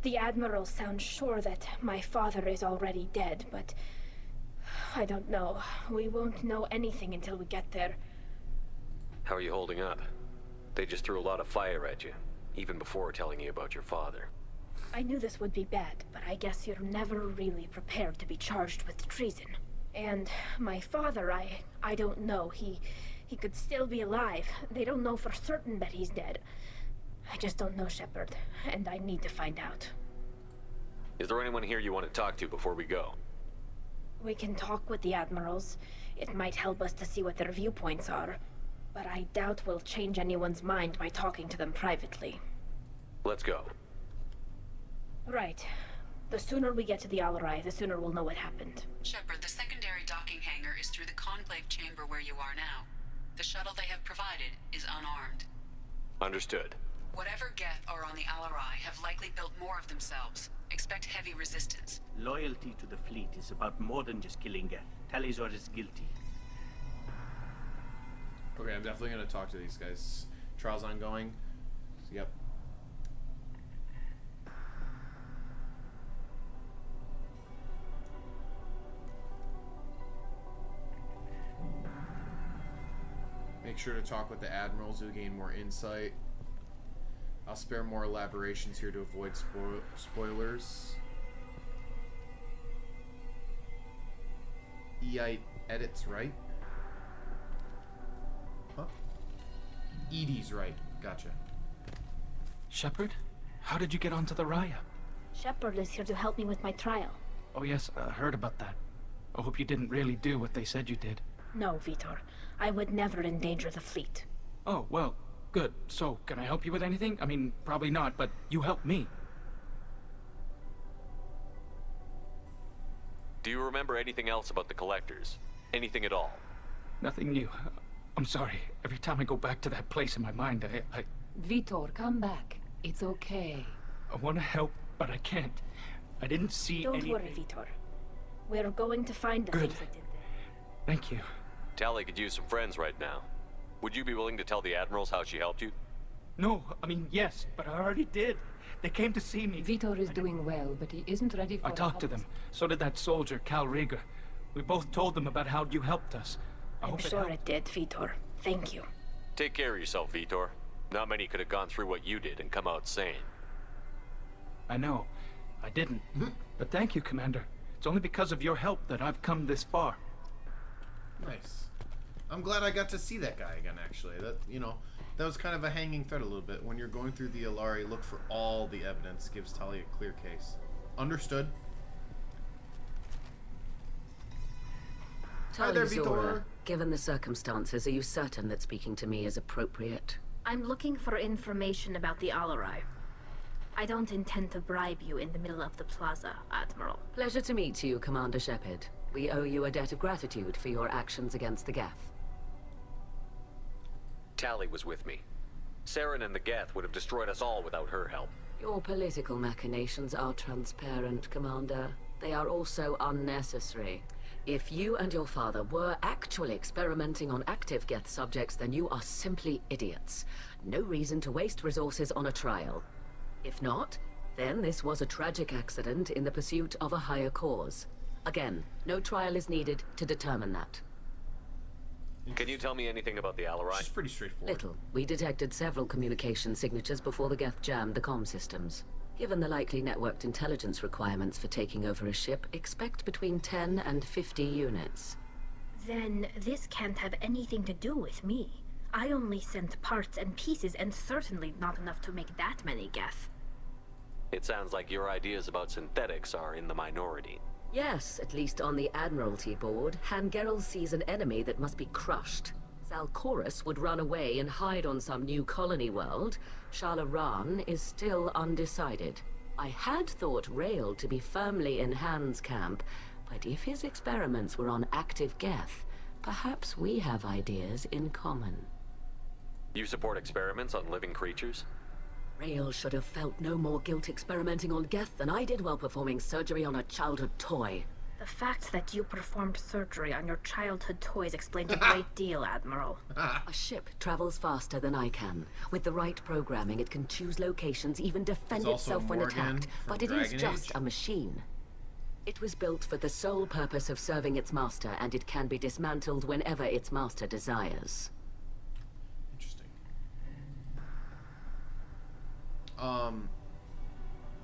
The Admiral sounds sure that my father is already dead, but... I don't know. We won't know anything until we get there. How are you holding up? They just threw a lot of fire at you, even before telling you about your father. I knew this would be bad, but I guess you're never really prepared to be charged with treason. And my father, I don't know. He could still be alive. They don't know for certain that he's dead. I just don't know, Shepard, and I need to find out. Is there anyone here you want to talk to before we go? We can talk with the admirals. It might help us to see what their viewpoints are. But I doubt we'll change anyone's mind by talking to them privately. Let's go. Right. The sooner we get to the Alarai, the sooner we'll know what happened. Shepard, the secondary docking hangar is through the Conclave chamber where you are now. The shuttle they have provided is unarmed. Understood. Whatever Geth are on the Alarai have likely built more of themselves. Expect heavy resistance. Loyalty to the fleet is about more than just killing Geth. Talizor is guilty. Okay, I'm definitely gonna talk to these guys. Trial's ongoing. Yep. Make sure to talk with the admirals who gain more insight. I'll spare more elaborations here to avoid spoilers. EI edits right? Huh? Edie's right. Gotcha. Shepard? How did you get onto the Raya? Shepard is here to help me with my trial. Oh yes, I heard about that. I hope you didn't really do what they said you did. No, Vitor. I would never endanger the fleet. Oh, well, good. So, can I help you with anything? I mean, probably not, but you helped me. Do you remember anything else about the Collectors? Anything at all? Nothing new. I'm sorry. Every time I go back to that place in my mind, I... Vitor, come back. It's okay. I want to help, but I can't. I didn't see Don't worry, Vitor. We're going to find the things I did there. Thank you. Tali could use some friends right now. Would you be willing to tell the admirals how she helped you? No, I mean, yes, but I already did. They came to see me. Vitor is doing well, but he isn't ready for... I talked to them. So did that soldier, Cal Rieger. We both told them about how you helped us. I'm sure it did, Vitor. Thank you. Take care of yourself, Vitor. Not many could have gone through what you did and come out sane. I know. I didn't. But thank you, Commander. It's only because of your help that I've come this far. Nice. I'm glad I got to see that guy again, actually. That, you know, that was kind of a hanging thread a little bit. When you're going through the Alari, look for all the evidence. Gives Tali a clear case. Understood. Hi there, Vitor. Given the circumstances, are you certain that speaking to me is appropriate? I'm looking for information about the Alarai. I don't intend to bribe you in the middle of the plaza, Admiral. Pleasure to meet you, Commander Shepard. We owe you a debt of gratitude for your actions against the Geth. Tali was with me. Saren and the Geth would have destroyed us all without her help. Your political machinations are transparent, Commander. They are also unnecessary. If you and your father were actually experimenting on active Geth subjects, then you are simply idiots. No reason to waste resources on a trial. If not, then this was a tragic accident in the pursuit of a higher cause. Again, no trial is needed to determine that. Can you tell me anything about the Alarai? It's pretty straightforward. Little. We detected several communication signatures before the Geth jammed the comm systems. Given the likely networked intelligence requirements for taking over a ship, expect between 10 and 50 units. Then this can't have anything to do with me. I only sent parts and pieces, and certainly not enough to make that many Geth. It sounds like your ideas about synthetics are in the minority. Yes, at least on the Admiralty board, Hangerel sees an enemy that must be crushed. Zalcorus would run away and hide on some new colony world. Shala is still undecided. I had thought Rael to be firmly in Han's camp, but if his experiments were on active Geth, perhaps we have ideas in common. You support experiments on living creatures? Rael should have felt no more guilt experimenting on Geth than I did while performing surgery on a childhood toy. The fact that you performed surgery on your childhood toys explains a great deal, Admiral. A ship travels faster than I can. With the right programming, it can choose locations, even defend itself when attacked. But it is just a machine. It was built for the sole purpose of serving its master, and it can be dismantled whenever its master desires. Interesting.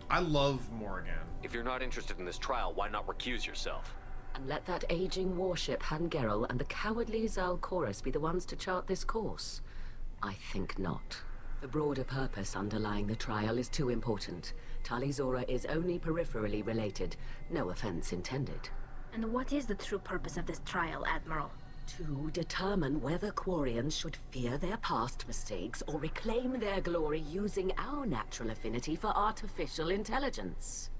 I love Morgan. If you're not interested in this trial, why not recuse yourself? And let that aging warship Hangerel and the cowardly Zalcorus be the ones to chart this course? I think not. The broader purpose underlying the trial is too important. Tali'Zorah is only peripherally related. No offense intended. And what is the true purpose of this trial, Admiral? To determine whether Quarians should fear their past mistakes or reclaim their glory using our natural affinity for artificial intelligence.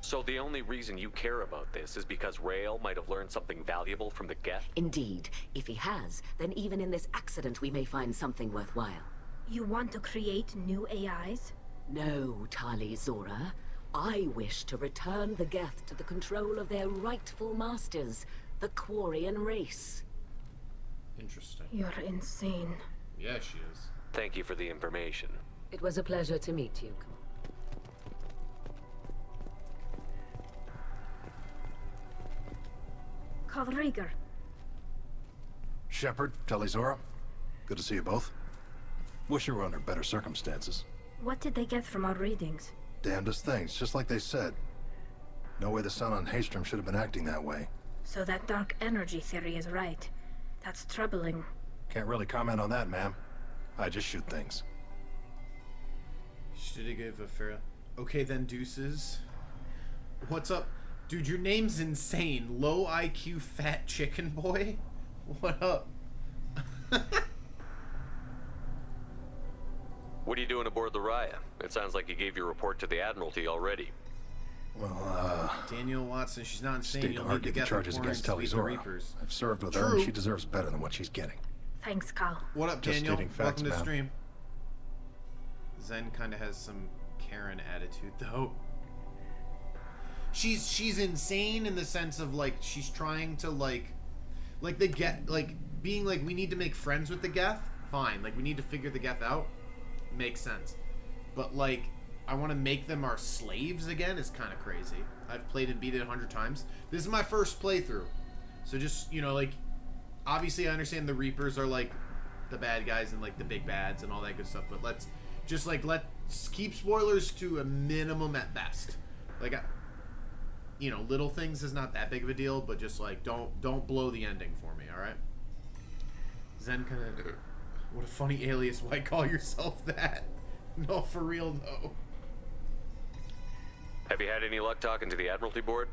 So the only reason you care about this is because Rael might have learned something valuable from the Geth? Indeed. If he has, then even in this accident we may find something worthwhile. You want to create new AIs? No, Tali'Zorah. I wish to return the Geth to the control of their rightful masters, the Quarian race. Interesting. You're insane. Yeah, she is. Thank you for the information. It was a pleasure to meet you. Call Rieger. Shepard, Tali'Zorah. Good to see you both. Wish you were under better circumstances. What did they get from our readings? Damnedest things, just like they said. No way the sun on Haestrom should have been acting that way. So that dark energy theory is right. That's troubling. Can't really comment on that, ma'am. I just shoot things. Should have gave a fair... Okay then, deuces. What's up? Dude, your name's insane. Low IQ fat chicken boy? What up? What are you doing aboard the Raya? It sounds like you gave your report to the Admiralty already. Well, Daniel Watson, she's not insane. State You'll to need argue the get charges against Tali'Zorah. I've served with her, and she deserves better than what she's getting. Thanks, Cal. What up, Just Daniel? stating facts, Welcome to the ma'am. stream. Zen kind of has some Karen attitude, though. She's insane in the sense of, like, she's trying to, like the Geth, like, being like, we need to make friends with the Geth. Fine. Like, we need to figure the Geth out. Makes sense. But, like, I want to make them our slaves again is kind of crazy. I've played and beat it 100 times. This is my first playthrough. So just, you know, like, obviously I understand the Reapers are, like, the bad guys and, like, the big bads and all that good stuff. But let's just, like, let's keep spoilers to a minimum at best. Like, you know, little things is not that big of a deal, but just, like, don't blow the ending for me, alright? Zen kind of... What a funny alias. Why call yourself that? No, for real, though. Have you had any luck talking to the Admiralty Board?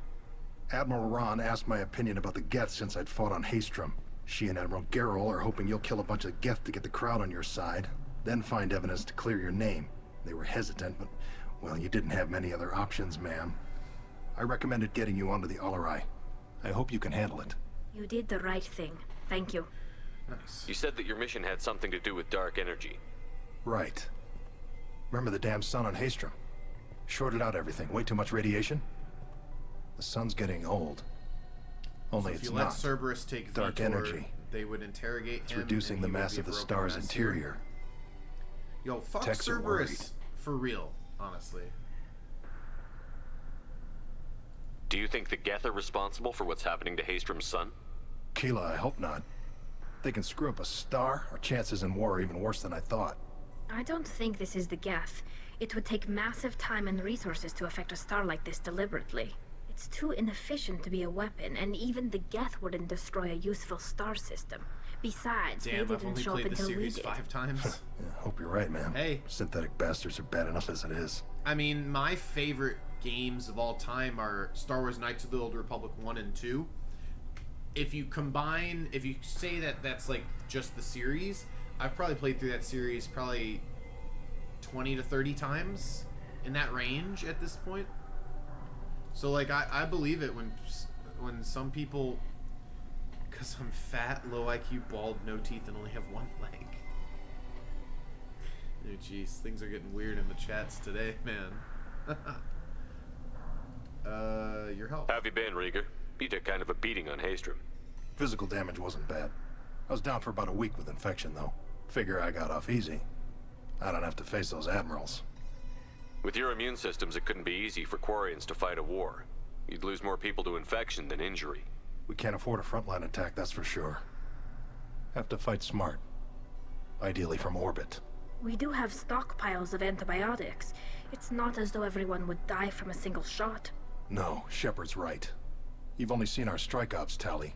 Admiral Ron asked my opinion about the Geth since I'd fought on Haestrom. She and Admiral Gerrel are hoping you'll kill a bunch of Geth to get the crowd on your side, then find evidence to clear your name. They were hesitant, but, well, you didn't have many other options, ma'am. I recommended getting you onto the Alarai. I hope you can handle it. You did the right thing. Thank you. Nice. You said that your mission had something to do with dark energy. Right. Remember the damn sun on Haestrom? Shorted out everything. Way too much radiation? The sun's getting old. Only So if it's you not. let Cerberus take Dark Vitor, energy. They would interrogate It's him. reducing and the he would mass be of a the broken star's ass interior. Yo, fuck Techs are Cerberus for real, honestly. Do you think the Geth are responsible for what's happening to Haestrom's son? Keela, I hope not. They can screw up a star. Our chances in war are even worse than I thought. I don't think this is the Geth. It would take massive time and resources to affect a star like this deliberately. It's too inefficient to be a weapon, and even the Geth wouldn't destroy a useful star system. Besides, Damn, they I've didn't only show up played the until we series did. 5 times. Yeah, hope you're right, man. Hey. Synthetic bastards are bad enough as it is. I mean, my favorite games of all time are Star Wars Knights of the Old Republic 1 and 2. If you say that that's like just the series, I've probably played through that series probably 20 to 30 times, in that range at this point. So like I believe it when some people, because I'm fat, low IQ, bald, no teeth, and only have one leg. Oh jeez, things are getting weird in the chats today, man. Your health. How have you been, Rieger? You took kind of a beating on Haestrom. Physical damage wasn't bad. I was down for about a week with infection, though. Figure I got off easy. I don't have to face those admirals. With your immune systems, it couldn't be easy for Quarians to fight a war. You'd lose more people to infection than injury. We can't afford a frontline attack, that's for sure. Have to fight smart. Ideally from orbit. We do have stockpiles of antibiotics. It's not as though everyone would die from a single shot. No, Shepard's right. You've only seen our strike ops, Tali.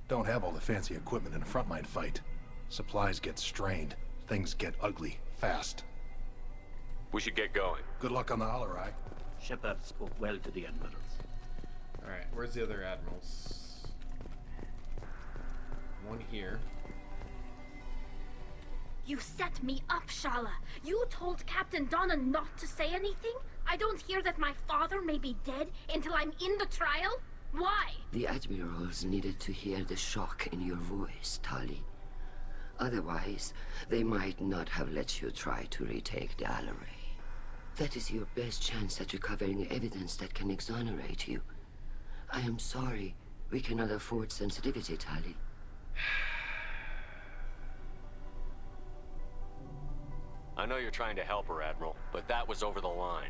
Don't have all the fancy equipment in a frontline fight. Supplies get strained. Things get ugly, fast. We should get going. Good luck on the Alarai. Shepard spoke well to the admirals. Alright, where's the other admirals? One here. You set me up, Shala. You told Captain Donna not to say anything? I don't hear that my father may be dead until I'm in the trial? Why? The admirals needed to hear the shock in your voice, Tali. Otherwise, they might not have let you try to retake the Alarai. That is your best chance at recovering evidence that can exonerate you. I am sorry. We cannot afford sensitivity, Tali. I know you're trying to help her, Admiral, but that was over the line.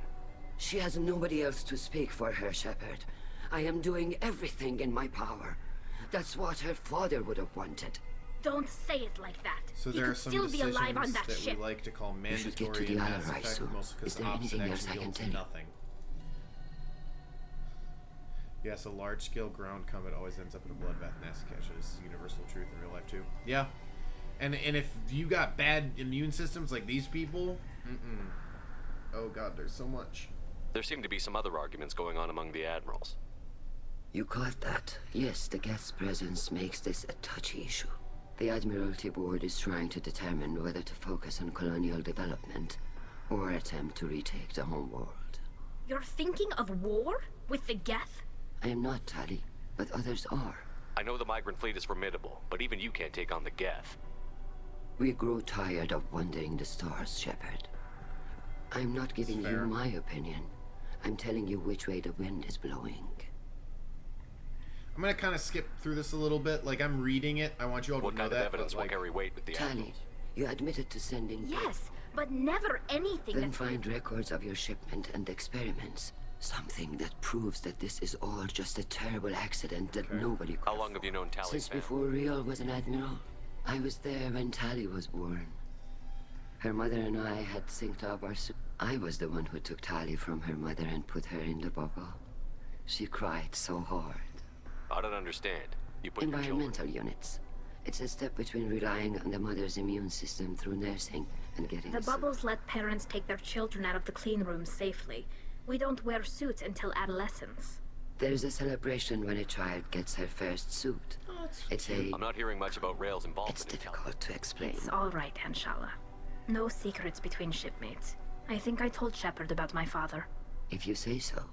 She has nobody else to speak for her, Shepard. I am doing everything in my power. That's what her father would have wanted. Don't say it like that. So he there are could some still be decisions alive on that that ship. we like to call You should get to mandatory the in Mass Alarai Effect, soon. mostly Is because there opposite anything else I actually can yields tell you? nothing. Yes, a large-scale ground combat always ends up in a bloodbath. NASA catches universal truth in real life too. Yeah, and if you got bad immune systems like these people, oh god, there's so much. There seem to be some other arguments going on among the admirals. You caught that? Yes, the Geth's presence makes this a touchy issue. The Admiralty Board is trying to determine whether to focus on colonial development or attempt to retake the homeworld. You're thinking of war? With the Geth? I am not, Tali, but others are. I know the migrant fleet is formidable, but even you can't take on the Geth. We grow tired of wandering the stars, Shepard. I'm not giving you my opinion. I'm telling you which way the wind is blowing. I'm gonna kind of skip through this a little bit. Like, I'm reading it. I want you all to know that. What kind of evidence but, will carry weight with the Tali, admirals? you admitted to sending... Yes, but never anything Then that... find records of your shipment and experiments. Something that proves that this is all just a terrible accident that nobody could... How long have you known Tali's Since family? before Riel was an admiral. I was there when Tali was born. Her mother and I had synced up our... I was the one who took Tali from her mother and put her in the bubble. She cried so hard. I don't understand. You put your children... Environmental units. It's a step between relying on the mother's immune system through nursing and getting The bubbles let parents take their children out of the clean rooms safely. We don't wear suits until adolescence. There's a celebration when a child gets her first suit. It's a... I'm not hearing much about Rail's involvement. It's difficult to explain. It's all right, Anshala. No secrets between shipmates. I think I told Shepard about my father. If you say so.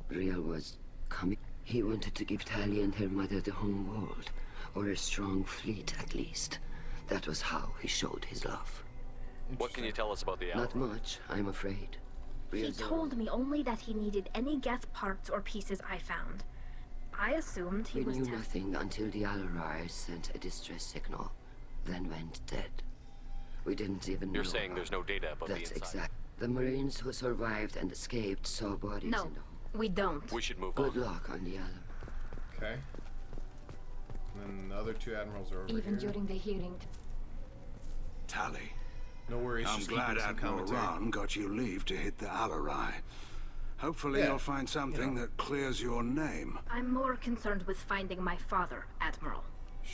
Riel was coming. He wanted to give Tali and her mother the home world, or a strong fleet at least. That was how he showed his love. What can you tell us about the Alarai? Not much, I'm afraid. He told me only that he needed any Geth parts or pieces I found. I assumed he We was knew nothing until the Alarai sent a distress signal, then went dead. We didn't even know. You're saying there's no data about the That's inside? exact. The Marines who survived and escaped saw bodies No, in the... we don't. We should move Good on. luck on the Alarai. Okay. And then the other two admirals are over Even here. during the hearing. Tali. No worries. I'm just glad keeping some Admiral commentary. Ron got you leave to hit the Alarai. Hopefully Yeah, you'll find something that clears your name. I'm more concerned with finding my father, Admiral.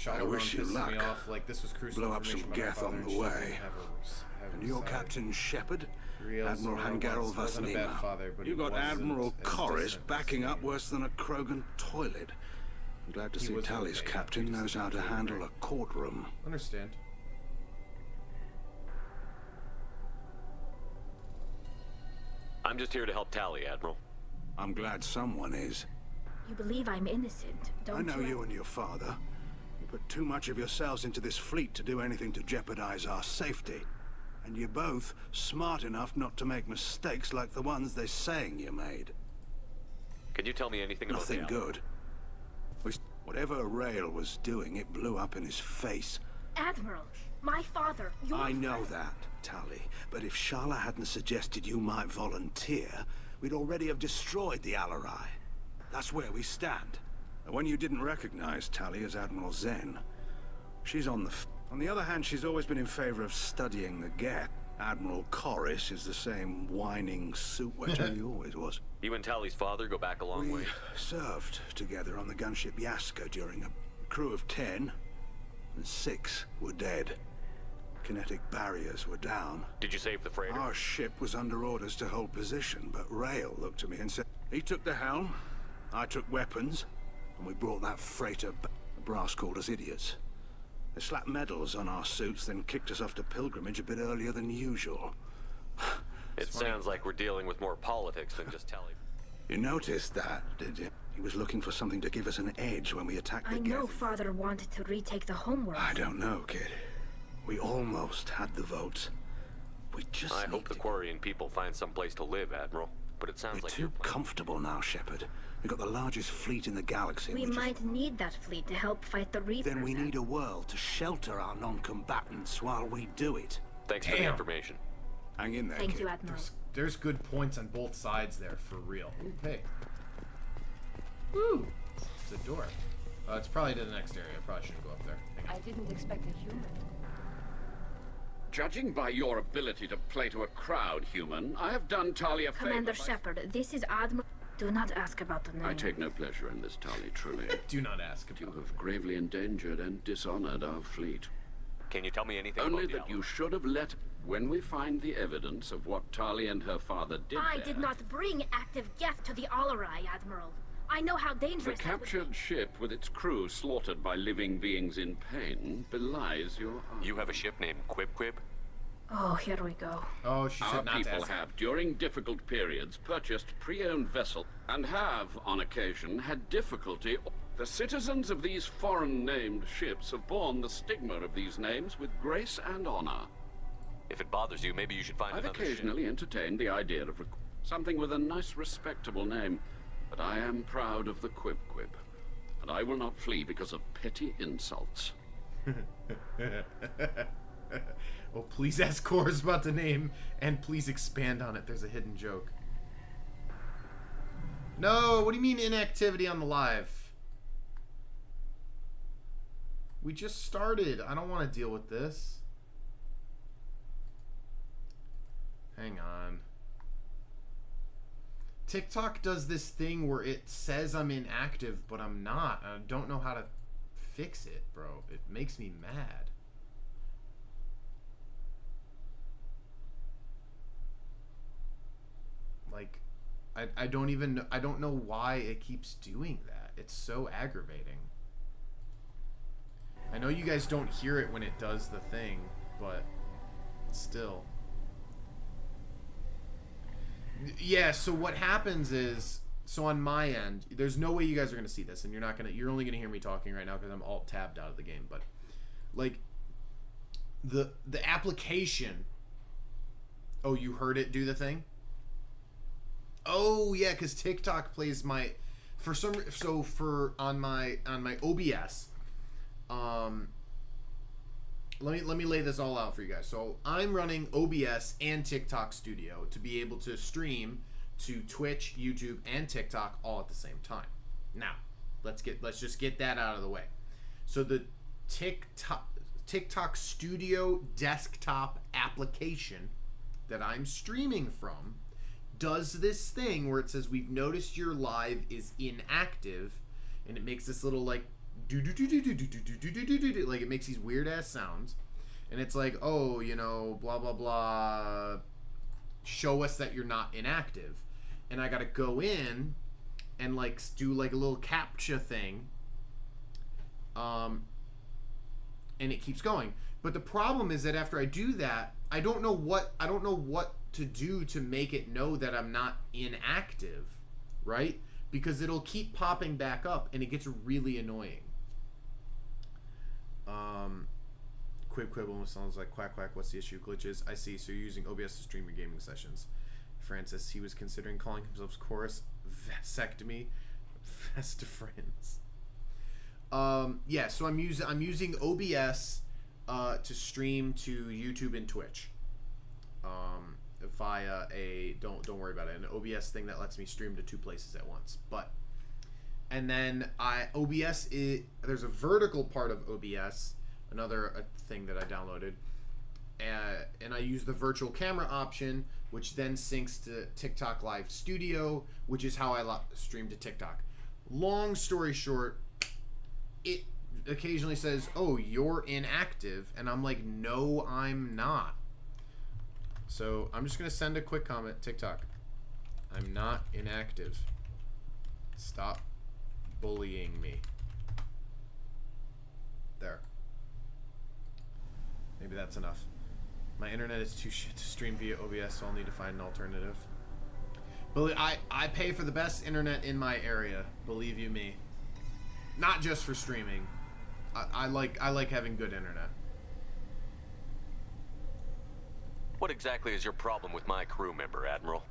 I wish you pisses luck. me off. Like, this was crucial Blow up some information about my Geth father, on and the she doesn't way. have And your side. Captain Shepard? Riel's Admiral Zora Hangarel wasn't a bad father, Vasnima. but You he got wasn't Admiral as Corris distant as backing up he- worse than a Krogan toilet. I'm glad to He see was Tali's okay. captain He just knows how to didn't handle care. a courtroom. Understand. I'm just here to help Tali, Admiral. I'm glad someone is. You believe I'm innocent, don't I know you? you and your father. You put too much of yourselves into this fleet to do anything to jeopardize our safety. And you're both smart enough not to make mistakes like the ones they're saying you made. Can you tell me anything about Nothing the Alarai? good. Whatever Rail was doing, it blew up in his face. Admiral, my father, your I know that, Tali. But if Shala hadn't suggested you might volunteer, we'd already have destroyed the Alarai. That's where we stand. And when you didn't recognize Tali as Admiral Zen, she's on the... On the other hand, she's always been in favor of studying the Geth. Admiral Corris is the same whining suit wetter he always was. You and Tally's father go back a long way. Served together on the gunship Yaska during a crew of 10, and 6 were dead. Kinetic barriers were down. Did you save the freighter? Our ship was under orders to hold position, but Rail looked at me and said, he took the helm, I took weapons, and we brought that freighter back. The brass called us idiots. They slapped medals on our suits, then kicked us off to pilgrimage a bit earlier than usual. It sounds like we're dealing with more politics than just Tally. You noticed that, did you? He was looking for something to give us an edge when we attacked the I know Father wanted to retake the homeworld. I don't know, kid. We almost had the votes. We just I hope the Quarian people find some place to live, Admiral. But it sounds We're like too comfortable now, Shepard. We've got the largest fleet in the galaxy. We might need that fleet to help fight the Reapers. Then we need a world to shelter our non-combatants while we do it. Thanks for the information. Hang in there, Thank kid. you, Admiral. There's good points on both sides there, for real. Ooh, hey. Woo! It's a door. It's probably to the next area. I probably shouldn't go up there. Hang on. I didn't expect a human. Judging by your ability to play to a crowd, human, I have done Tali a favor. Commander Shepard, this is Admiral. Do not ask about the name. I take no pleasure in this, Tali, truly. Do not ask about You have gravely endangered and dishonored our fleet. Can you tell me anything Only about that you should have let... When we find the evidence of what Tali and her father did I there, did not bring active Geth to the Alarai, Admiral. I know how the dangerous that would captured ship with its crew slaughtered by living beings in pain belies your argument. You have a ship named Quib? Oh, here we go. Oh, she Our said not to people ask. have, during difficult periods, purchased pre-owned vessels and have, on occasion, had difficulty. The citizens of these foreign-named ships have borne the stigma of these names with grace and honor. If it bothers you, maybe you should find I've another occasionally entertained the idea of something with a nice, respectable name, but I am proud of the Quib, and I will not flee because of petty insults. Oh, please ask Cores about the name, and please expand on it. There's a hidden joke. No, what do you mean inactivity on the live? We just started. I don't want to deal with this. Hang on. TikTok does this thing where it says I'm inactive, but I'm not. I don't know how to fix it, bro. It makes me mad. Like, I don't even, I don't know why it keeps doing that. It's so aggravating. I know you guys don't hear it when it does the thing, but still. Yeah, so what happens is, so on my end, there's no way you guys are going to see this, and you're only going to hear me talking right now because I'm alt-tabbed out of the game, but, like, the application, oh, you heard it do the thing? Oh, yeah, because TikTok plays my, on my OBS, let me lay this all out for you guys. So I'm running OBS and TikTok Studio to be able to stream to Twitch, YouTube, and TikTok all at the same time. Now, let's just get that out of the way. So the TikTok Studio desktop application that I'm streaming from does this thing where it says we've noticed your live is inactive, and it makes this little like like it makes these weird ass sounds, and it's like, oh, you know, blah blah blah, show us that you're not inactive, and I gotta go in and like do like a little CAPTCHA thing, and it keeps going. But the problem is that after I do that, I don't know what to do to make it know that I'm not inactive, right? Because it'll keep popping back up and it gets really annoying. Quib almost sounds like quack quack. What's the issue? Glitches. I see. So you're using OBS to stream your gaming sessions. Francis, he was considering calling himself Chorus Vasectomy. Best of friends. Yeah. So I'm using OBS to stream to YouTube and Twitch. Via a don't worry about it, an OBS thing that lets me stream to 2 places at once. But and then there's a vertical part of OBS, another thing that I downloaded and I use the virtual camera option, which then syncs to TikTok Live Studio, which is how I stream to TikTok. Long story short, it occasionally says, "Oh, you're inactive," and I'm like, "No, I'm not." So I'm just gonna send a quick comment, TikTok. I'm not inactive. Stop bullying me. There. Maybe that's enough. My internet is too shit to stream via OBS, so I'll need to find an alternative. But I pay for the best internet in my area, believe you me. Not just for streaming. I like having good internet. What exactly is your problem with my crew member, Admiral?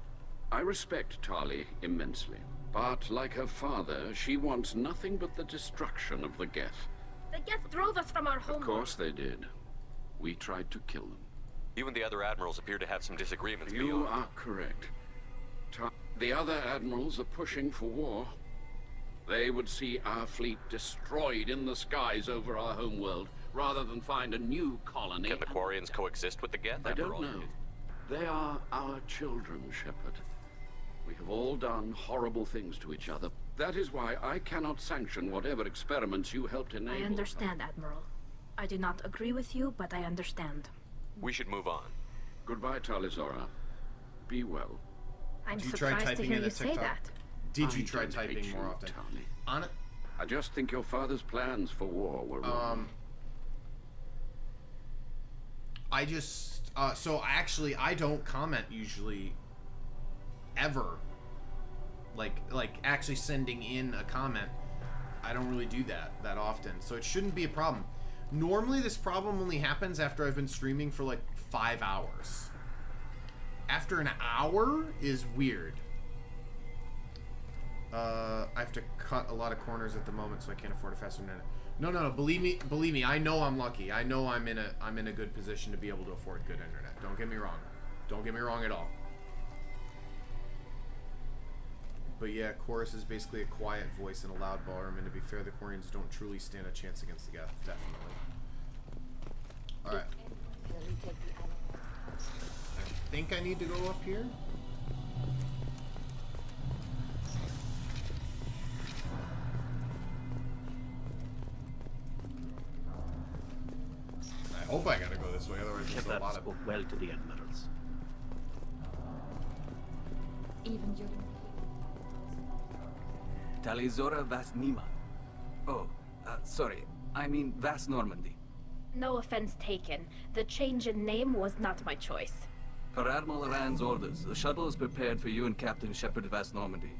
I respect Tali immensely, but like her father, she wants nothing but the destruction of the Geth. The Geth drove us from our home. Of course they did. We tried to kill them. You and the other admirals appear to have some disagreements. You are correct. The other admirals are pushing for war. They would see our fleet destroyed in the skies over our homeworld, rather than find a new colony. Can the Quarians coexist with the Geth? I don't know. They are our children, Shepard. We have all done horrible things to each other. That is why I cannot sanction whatever experiments you helped enable. I understand, Admiral. I do not agree with you, but I understand. We should move on. Goodbye, Talizora. Be well. I'm surprised to hear you say that. Did you try typing more often? On it? I just think your father's plans for war were wrong. I just so actually I don't comment usually ever. Like actually sending in a comment. I don't really do that often. So it shouldn't be a problem. Normally this problem only happens after I've been streaming for like 5 hours. After an hour is weird. I have to cut a lot of corners at the moment, so I can't afford a faster internet. No. Believe me. I know I'm lucky. I know I'm in a good position to be able to afford good internet. Don't get me wrong. Don't get me wrong at all. But yeah, Chorus is basically a quiet voice in a loud ballroom, and to be fair, the Quarians don't truly stand a chance against the Geth, definitely. Alright. I think I need to go up here. I hope I gotta go this way, otherwise there's a lot of... spoke well to the admirals. Even during... Talizora Vas Nima. Oh, sorry. I mean Vas Normandy. No offense taken. The change in name was not my choice. Per Admiral Rand's orders, the shuttle is prepared for you and Captain Shepard Vas Normandy.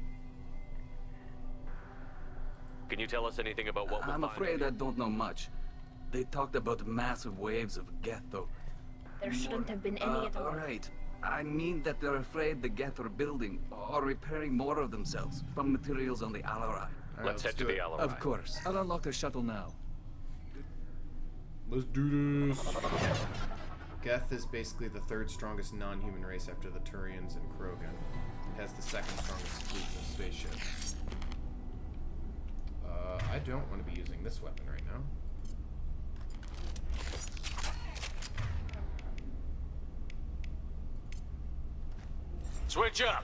Can you tell us anything about what we'll I'm find afraid I don't know much. They talked about massive waves of Geth, though. There shouldn't have been any at all. Alright. I mean that they're afraid the Geth are building or repairing more of themselves from materials on the Alarai. Let's head to the Alarai. Of course. I'll unlock their shuttle now. Let's do this. Geth is basically the third strongest non-human race after the Turians and Krogan. It has the second strongest fleets of spaceships. I don't want to be using this weapon right now. Switch up!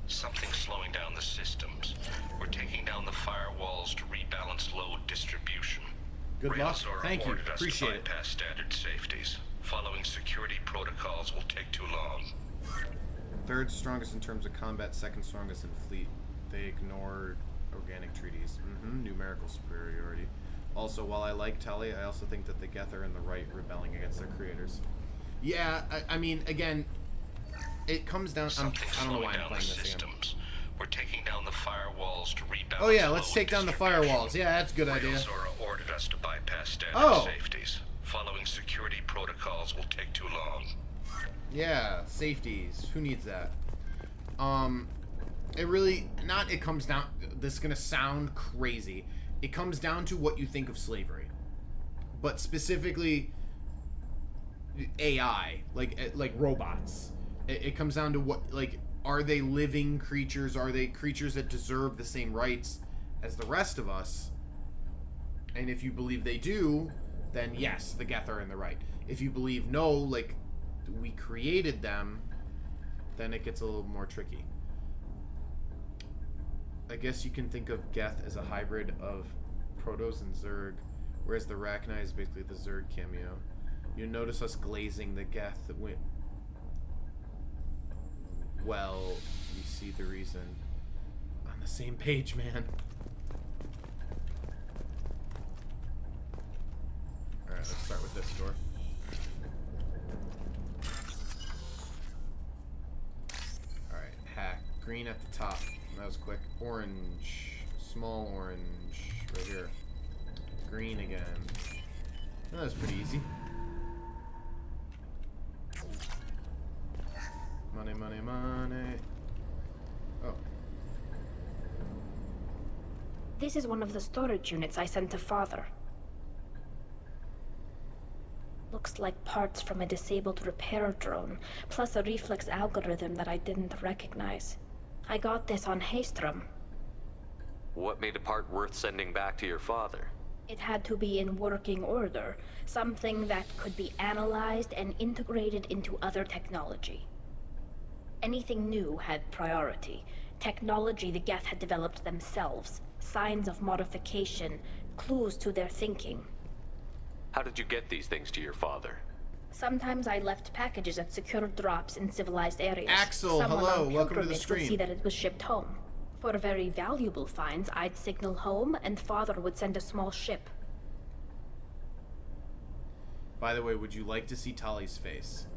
Something's slowing down the systems. We're taking down the firewalls to rebalance load distribution. Good luck. Railsora Thank you. ordered us Appreciate to it. bypass standard safeties. Following security protocols will take too long. Third strongest in terms of combat, second strongest in fleet. They ignored organic treaties. Numerical superiority. Also, while I like Tali, I also think that the Geth are in the right rebelling against their creators. Yeah, I mean, again, it comes down... I don't know why I'm playing this again. We're taking down the firewalls to rebalance. Oh yeah, let's take down the firewalls. Yeah, that's a good idea. Zora ordered us to bypass standard safeties. Following security protocols will take too long. Yeah, safeties. Who needs that? It comes down... This is gonna sound crazy. It comes down to what you think of slavery. But specifically... AI. Like robots. It comes down to what... Like, are they living creatures? Are they creatures that deserve the same rights as the rest of us? And if you believe they do, then yes, the Geth are in the right. If you believe no, like... we created them, then it gets a little more tricky. I guess you can think of Geth as a hybrid of Protoss and Zerg, whereas the Rachni is basically the Zerg cameo. You notice us glazing the Geth that went... Well, you see the reason. On the same page, man. Alright, let's start with this door. Hack. Green at the top. That was quick. Orange. Small orange. Right here. Green again. That was pretty easy. Money, money, money. Oh. This is one of the storage units I sent to Father. Looks like parts from a disabled repair drone, plus a reflex algorithm that I didn't recognize. I got this on Haestrom. What made a part worth sending back to your father? It had to be in working order, something that could be analyzed and integrated into other technology. Anything new had priority. Technology the Geth had developed themselves, signs of modification, clues to their thinking. How did you get these things to your father? Sometimes I left packages at secure drops in civilized areas. Axel, Someone hello, on welcome to the pilgrimage stream. would see that it was shipped home. For very valuable finds, I'd signal home, and Father would send a small ship. By the way, would you like to see Tali's face?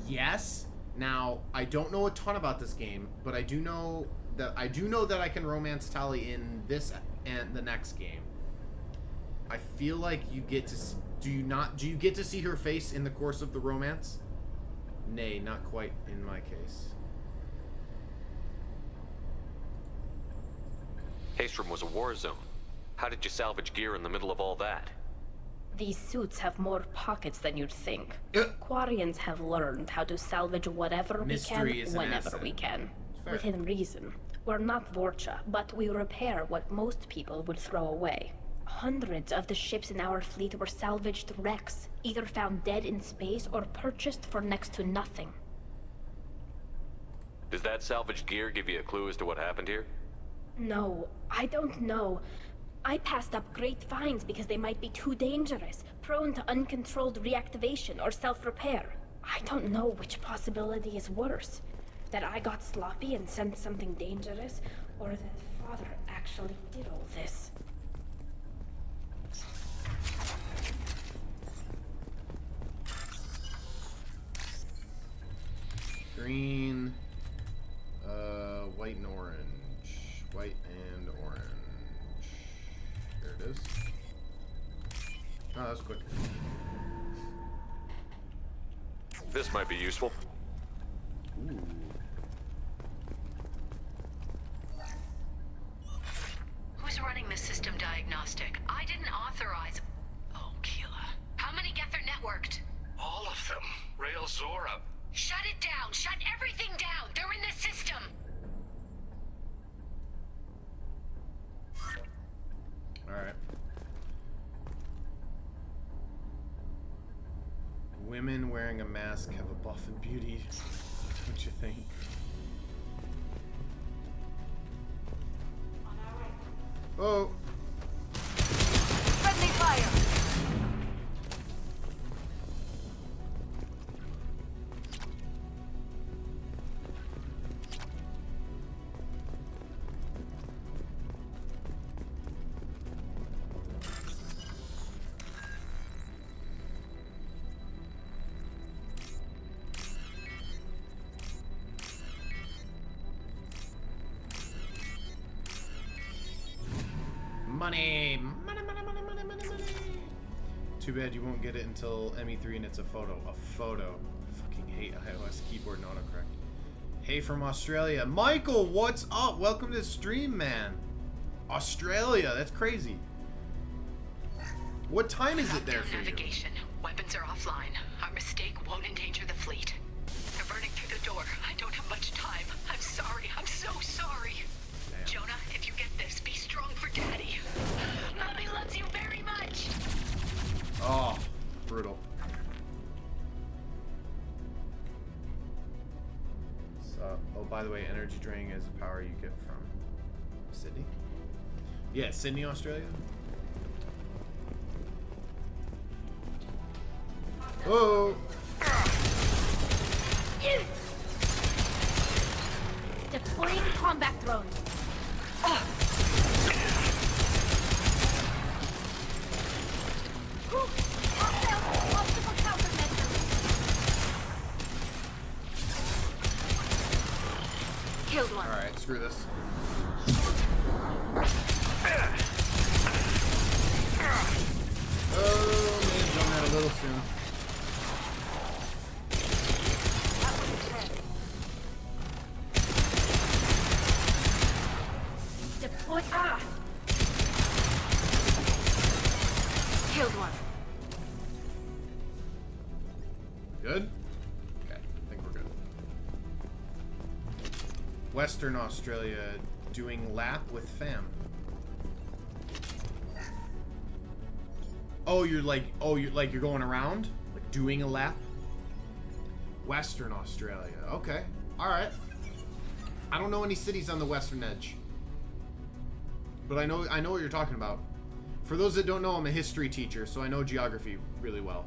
Yes. Now, I don't know a ton about this game, but I do know that I can romance Tali in this and the next game. I feel like you get to do you get to see her face in the course of the romance? Nay, not quite in my case. Haestrom was a war zone. How did you salvage gear in the middle of all that? These suits have more pockets than you'd think. Quarians have learned how to salvage whatever Mystery we is can, an whenever asset. we can. Fair. Within reason. We're not Vorcha, but we repair what most people would throw away. Hundreds of the ships in our fleet were salvaged wrecks, either found dead in space or purchased for next to nothing. Does that salvaged gear give you a clue as to what happened here? No, I don't know. I passed up great finds because they might be too dangerous, prone to uncontrolled reactivation or self-repair. I don't know which possibility is worse. That I got sloppy and sent something dangerous, or that Father actually did all this. Green, white and orange. White and orange. There it is. Oh, that was quick. This might be useful. Ooh. Who's running the system diagnostic? I didn't authorize... Oh, Keela. How many Geth are networked? All of them. Rail Zora. Shut it down! Shut everything down! They're in the system! Alright. Women wearing a mask have a buff and beauty. What you think? Oh! Friendly fire! Money! Money, money, money, money, money, money! Too bad you won't get it until ME3 and it's a photo. A photo. I fucking hate iOS keyboard and autocorrect. Hey from Australia. Michael, what's up? Welcome to the stream, man. Australia, that's crazy. What time is it there for you? Navigation. Weapons are offline. Our mistake won't endanger the fleet. They're burning through the door. I don't have much time. I'm sorry. I'm so sorry. Damn. Jonah, if you get this, be strong for Daddy. Mommy loves you very much. Oh, brutal. So, oh, by the way, energy draining is the power you get from Sydney? Yeah, Sydney, Australia. Oh! Deploying combat drone. Obstacle countermeasures. Killed one. Alright, screw this. Oh, man, done that a little soon. Deploy. Ah! Killed one. Good? Okay, I think we're good. Western Australia doing lap with fam. Oh, you're going around? Like doing a lap? Western Australia. Okay. Alright. I don't know any cities on the western edge. But I know what you're talking about. For those that don't know, I'm a history teacher, so I know geography really well.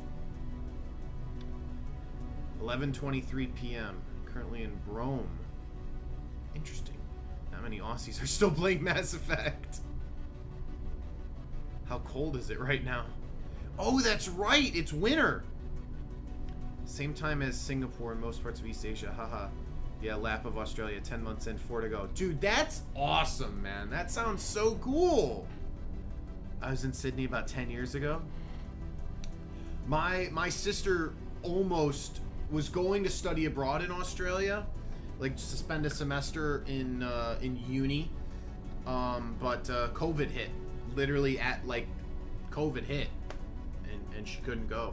11:23 p.m. Currently in Rome. Interesting. Not many Aussies are still playing Mass Effect. How cold is it right now? Oh, that's right! It's winter! Same time as Singapore and most parts of East Asia. Haha. Yeah, lap of Australia, 10 months in, 4 to go. Dude, that's awesome, man. That sounds so cool. I was in Sydney about 10 years ago. My sister almost was going to study abroad in Australia, like to spend a semester in uni, but COVID hit. Literally at like COVID hit, and she couldn't go.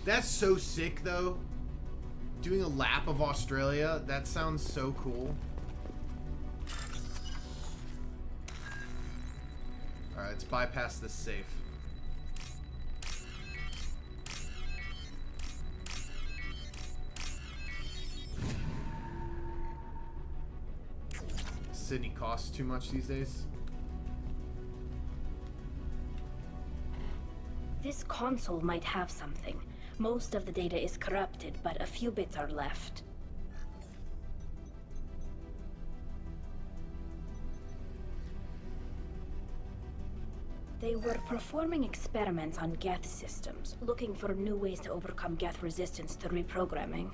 That's so sick, though. Doing a lap of Australia, that sounds so cool. Alright, let's bypass this safe. Sydney costs too much these days. This console might have something. Most of the data is corrupted, but a few bits are left. They were performing experiments on Geth systems, looking for new ways to overcome Geth resistance to reprogramming.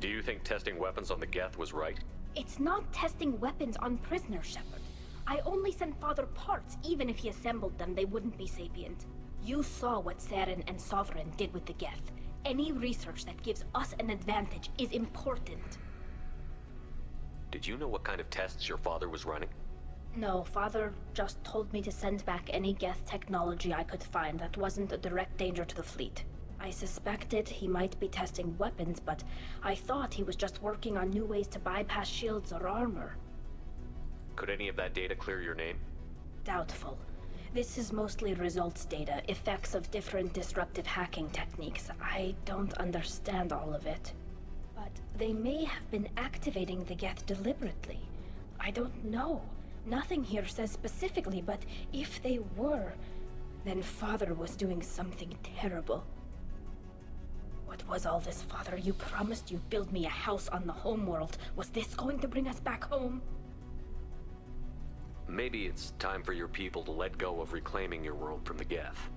Do you think testing weapons on the Geth was right? It's not testing weapons on prisoners, Shepard. I only sent Father parts. Even if he assembled them, they wouldn't be sapient. You saw what Saren and Sovereign did with the Geth. Any research that gives us an advantage is important. Did you know what kind of tests your father was running? No, Father just told me to send back any Geth technology I could find that wasn't a direct danger to the fleet. I suspected he might be testing weapons, but I thought he was just working on new ways to bypass shields or armor. Could any of that data clear your name? Doubtful. This is mostly results data, effects of different disruptive hacking techniques. I don't understand all of it. But they may have been activating the Geth deliberately. I don't know. Nothing here says specifically, but if they were, then Father was doing something terrible. What was all this, Father? You promised you'd build me a house on the homeworld. Was this going to bring us back home? Maybe it's time for your people to let go of reclaiming your world from the Geth.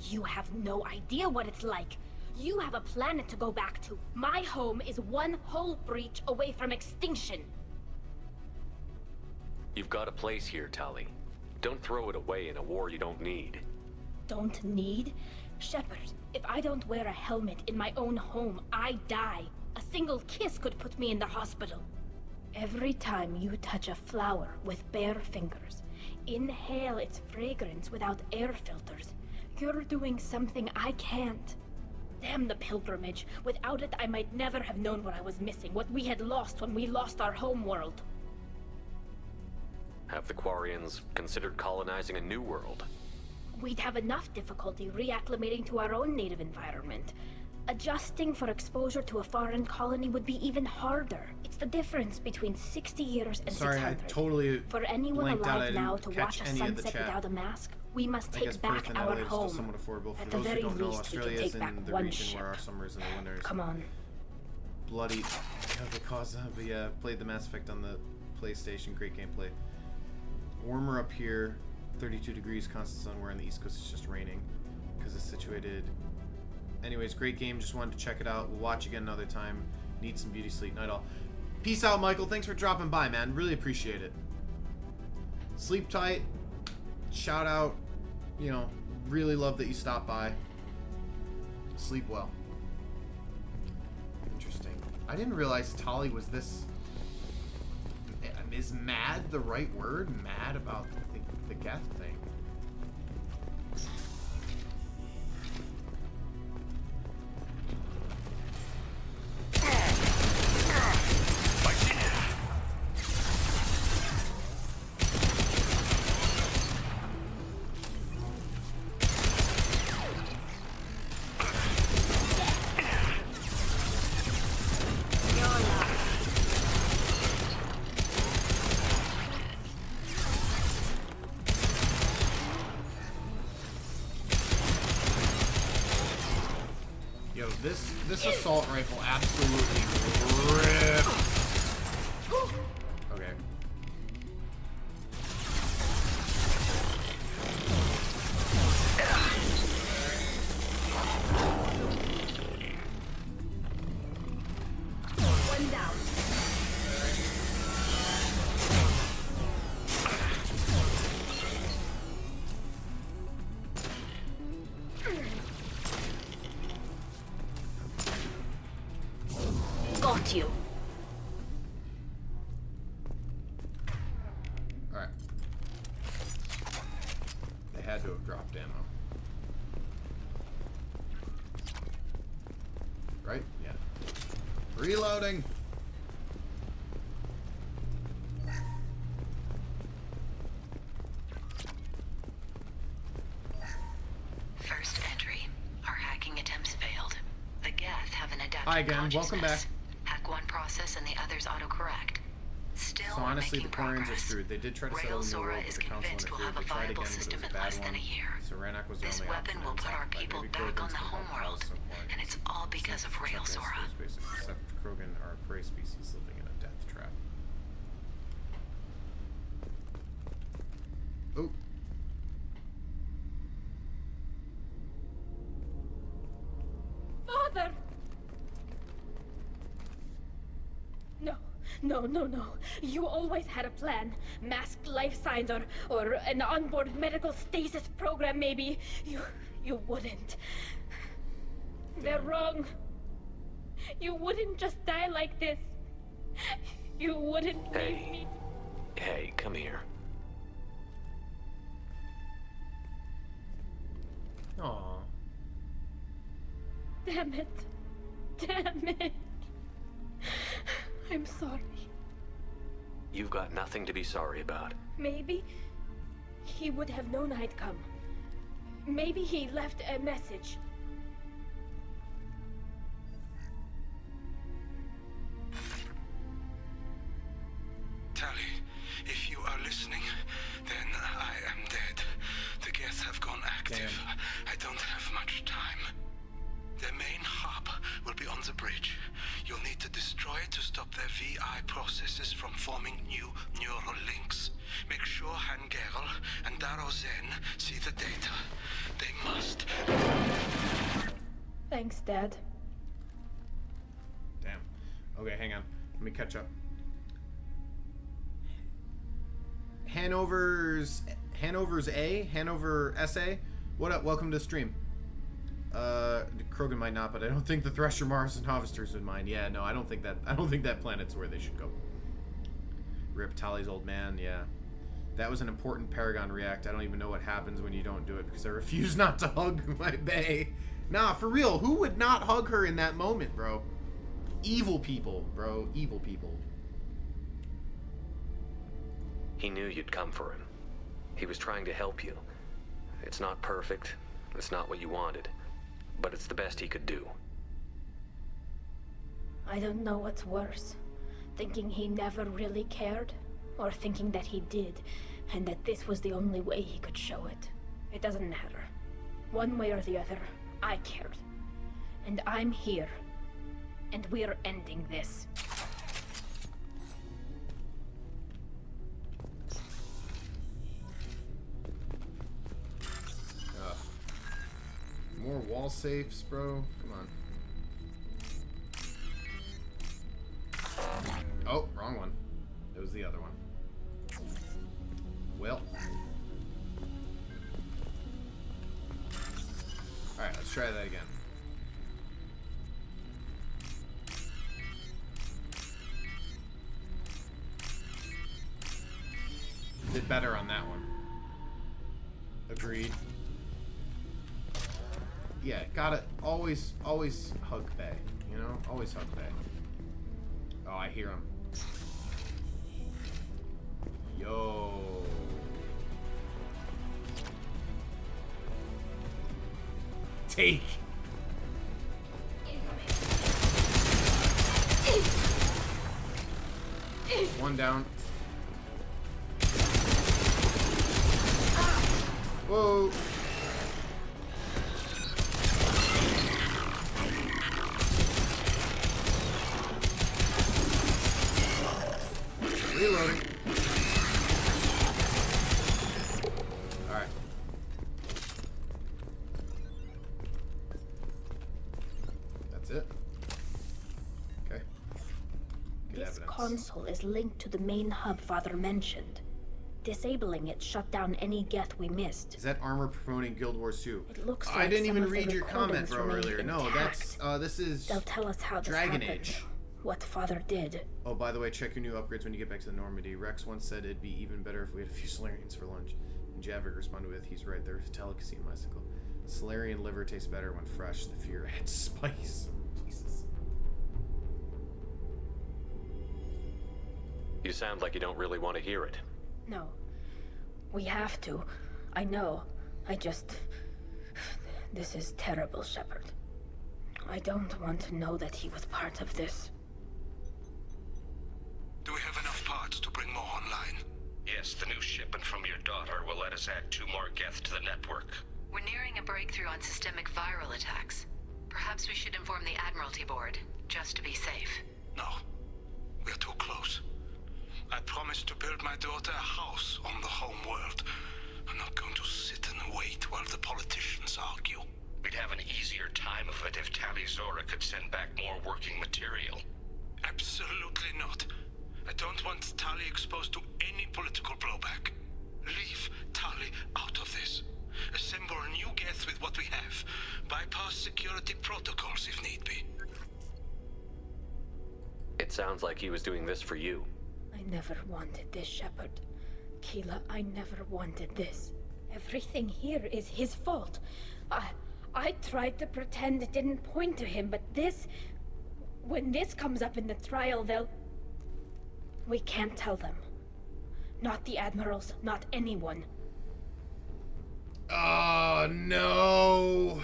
You have no idea what it's like. You have a planet to go back to. My home is one hull breach away from extinction. You've got a place here, Tali. Don't throw it away in a war you don't need. Don't need? Shepard, if I don't wear a helmet in my own home, I die. A single kiss could put me in the hospital. Every time you touch a flower with bare fingers, inhale its fragrance without air filters, you're doing something I can't. Damn the pilgrimage. Without it, I might never have known what I was missing, what we had lost when we lost our homeworld. Have the Quarians considered colonizing a new world? We'd have enough difficulty reacclimating to our own native environment. Adjusting for exposure to a foreign colony would be even harder. It's the difference between 60 years and 600. Sorry, I totally For anyone blanked out. I alive now didn't to watch catch a any of the sunset chat. without a mask, we must I guess take back Perth and our Adelaide is still home. somewhat affordable. For At the those who very don't know, least, we Australia can is take back in the one region ship. where our summers and the winters. Come on. Bloody. The cause. But yeah, played the Mass Effect on the PlayStation. Great gameplay. Warmer up here. 32 degrees, constant sun. Where on the East Coast it's just raining because it's situated. Anyways, great game. Just wanted to check it out. We'll watch again another time. Need some beauty sleep. Night all. Peace out, Michael. Thanks for dropping by, man. Really appreciate it. Sleep tight. Shout out. You know, really love that you stopped by. Sleep well. Interesting. I didn't realize Tali was this. Is mad the right word? Mad about the Geth thing. This assault rifle absolutely rips. Okay. One down. Got you. Alright. They had to have dropped ammo. Right? Yeah. Reloading! First entry. Our hacking attempts failed. The Geth have an adaptive Hi again, welcome back. consciousness. Hack one process and the others autocorrect. Still, So honestly, the making Quarians are progress. screwed. They did try to settle Rail the Zora world, but is the council convinced we'll interfered. have They a tried viable again, but it was system a in bad less one. than a year. So Ranak was the This only weapon option. will and put our Sacrifice. people Maybe back Krogan's on the gonna help homeworld, out some point. and it's all because of Rail Except Zora. Except Krogan are a prey species living in a death trap. Oh. Father! No. You always had a plan. Masked life signs or an onboard medical stasis program, maybe. You wouldn't. They're wrong. You wouldn't just die like this. You wouldn't leave me. Hey, come here. Aww. Damn it. I'm sorry. You've got nothing to be sorry about. Maybe he would have known I'd come. Maybe he left a message. Tali, if you are listening, then I am dead. The Geth have gone active. I don't have much time. Their main hub will be on the bridge. You'll need to destroy it to stop their VI processes from forming new neural links. Make sure Hangerel and Daro Zen see the data. They must. Thanks, Dad. Damn. Okay, hang on. Let me catch up. Hanover SA. What up? Welcome to the stream. Krogan might not, but I don't think the Thresher Mars and Harvesters would mind. Yeah, no, I don't think that planet's where they should go. Rip Tali's old man. Yeah, that was an important Paragon react. I don't even know what happens when you don't do it because I refuse not to hug my bae. Nah, for real. Who would not hug her in that moment, bro? Evil people, bro. Evil people. He knew you'd come for him. He was trying to help you. It's not perfect. It's not what you wanted. But it's the best he could do. I don't know what's worse. Thinking he never really cared, or thinking that he did, and that this was the only way he could show it. It doesn't matter. One way or the other, I cared. And I'm here. And we're ending this. More wall safes, bro. Come on. Oh, wrong one. It was the other one. Well. Alright, let's try that again. Did better on that one. Agreed. Yeah, gotta always hug Bae, you know? Always hug Bae. Oh, I hear him. Yo. Take. One down. Whoa. Reloading. Alright. That's it. Okay. Good This evidence. console is linked to the main hub Father mentioned. Disabling it shut down any Geth we missed. Is that armor promoting Guild Wars 2? It looks I like didn't some even of the read your comment, recordings bro, remained earlier. No, intact. that's this is They'll tell us how this Dragon happened, Age. what Father did. Oh, by the way, check your new upgrades when you get back to the Normandy. Rex once said it'd be even better if we had a few Solarians for lunch. And Javik responded with, he's right, there's delicacy in bicycle. Solarian liver tastes better when fresh. The fear adds spice. Jesus. You sound like you don't really want to hear it. No. We have to. I know. This is terrible, Shepard. I don't want to know that he was part of this. Do we have enough parts to bring more online? Yes, the new shipment from your daughter will let us add 2 more Geth to the network. We're nearing a breakthrough on systemic viral attacks. Perhaps we should inform the Admiralty Board, just to be safe. No. We're too close. I promised to build my daughter a house on the home world. I'm not going to sit and wait while the politicians argue. We'd have an easier time of it if Tali Zora could send back more working material. Absolutely not. I don't want Tali exposed to any political blowback. Leave Tali out of this. Assemble a new Geth with what we have. Bypass security protocols if need be. It sounds like he was doing this for you. I never wanted this, Shepard. Keela, I never wanted this. Everything here is his fault. I tried to pretend it didn't point to him, but this... When this comes up in the trial, they'll... We can't tell them. Not the admirals, not anyone. Oh, no.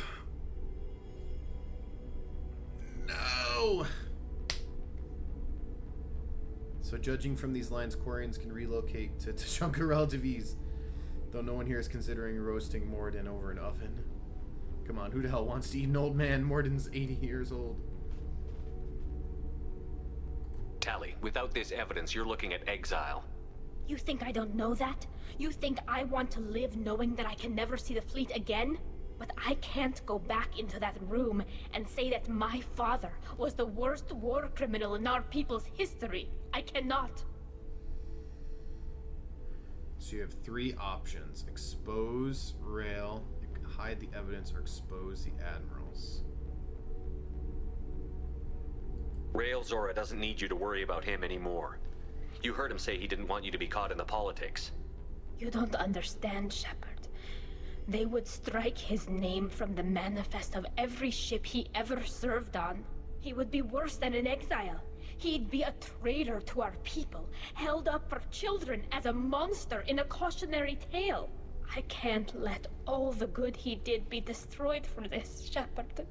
No. So judging from these lines, Quarians can relocate to Tushonka relative ease. Though no one here is considering roasting Morden over an oven. Come on, who the hell wants to eat an old man? Morden's 80 years old. Tali, without this evidence, you're looking at exile. You think I don't know that? You think I want to live knowing that I can never see the fleet again? But I can't go back into that room and say that my father was the worst war criminal in our people's history. I cannot. So you have 3 options. Expose Rail, hide the evidence, or expose the admirals. Rail Zora doesn't need you to worry about him anymore. You heard him say he didn't want you to be caught in the politics. You don't understand, Shepard. They would strike his name from the manifest of every ship he ever served on. He would be worse than an exile. He'd be a traitor to our people, held up for children as a monster in a cautionary tale. I can't let all the good he did be destroyed for this, Shepard.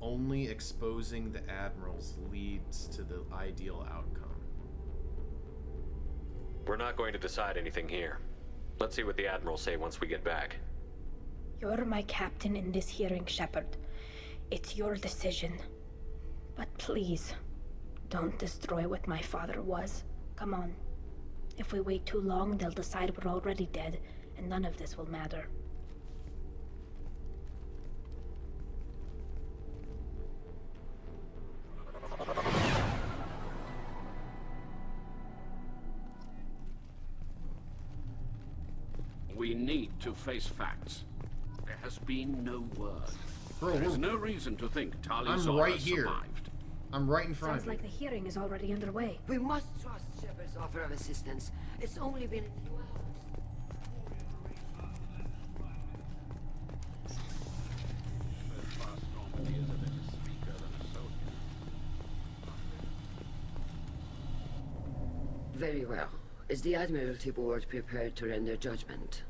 Only exposing the admirals leads to the ideal outcome. We're not going to decide anything here. Let's see what the admirals say once we get back. You're my captain in this hearing, Shepard. It's your decision. But please, don't destroy what my father was. Come on. If we wait too long, they'll decide we're already dead, and none of this will matter. We need to face facts. There has been no word. Bro, there is no reason to think Tali I'm Zora right here. survived. I'm right in front Sounds of you. like the hearing is already underway. We must trust Shepard's offer of assistance. It's only been a few hours. Very well. Is the Admiralty Board prepared to render judgment?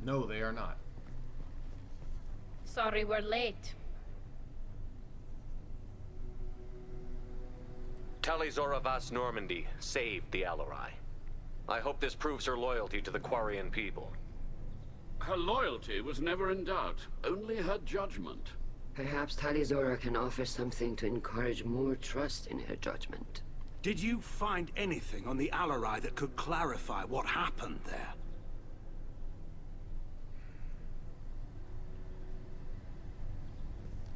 No, they are not. Sorry we're late. Tali Zora Vas Normandy saved the Alarai. I hope this proves her loyalty to the Quarian people. Her loyalty was never in doubt, only her judgment. Perhaps Tali Zora can offer something to encourage more trust in her judgment. Did you find anything on the Alarai that could clarify what happened there?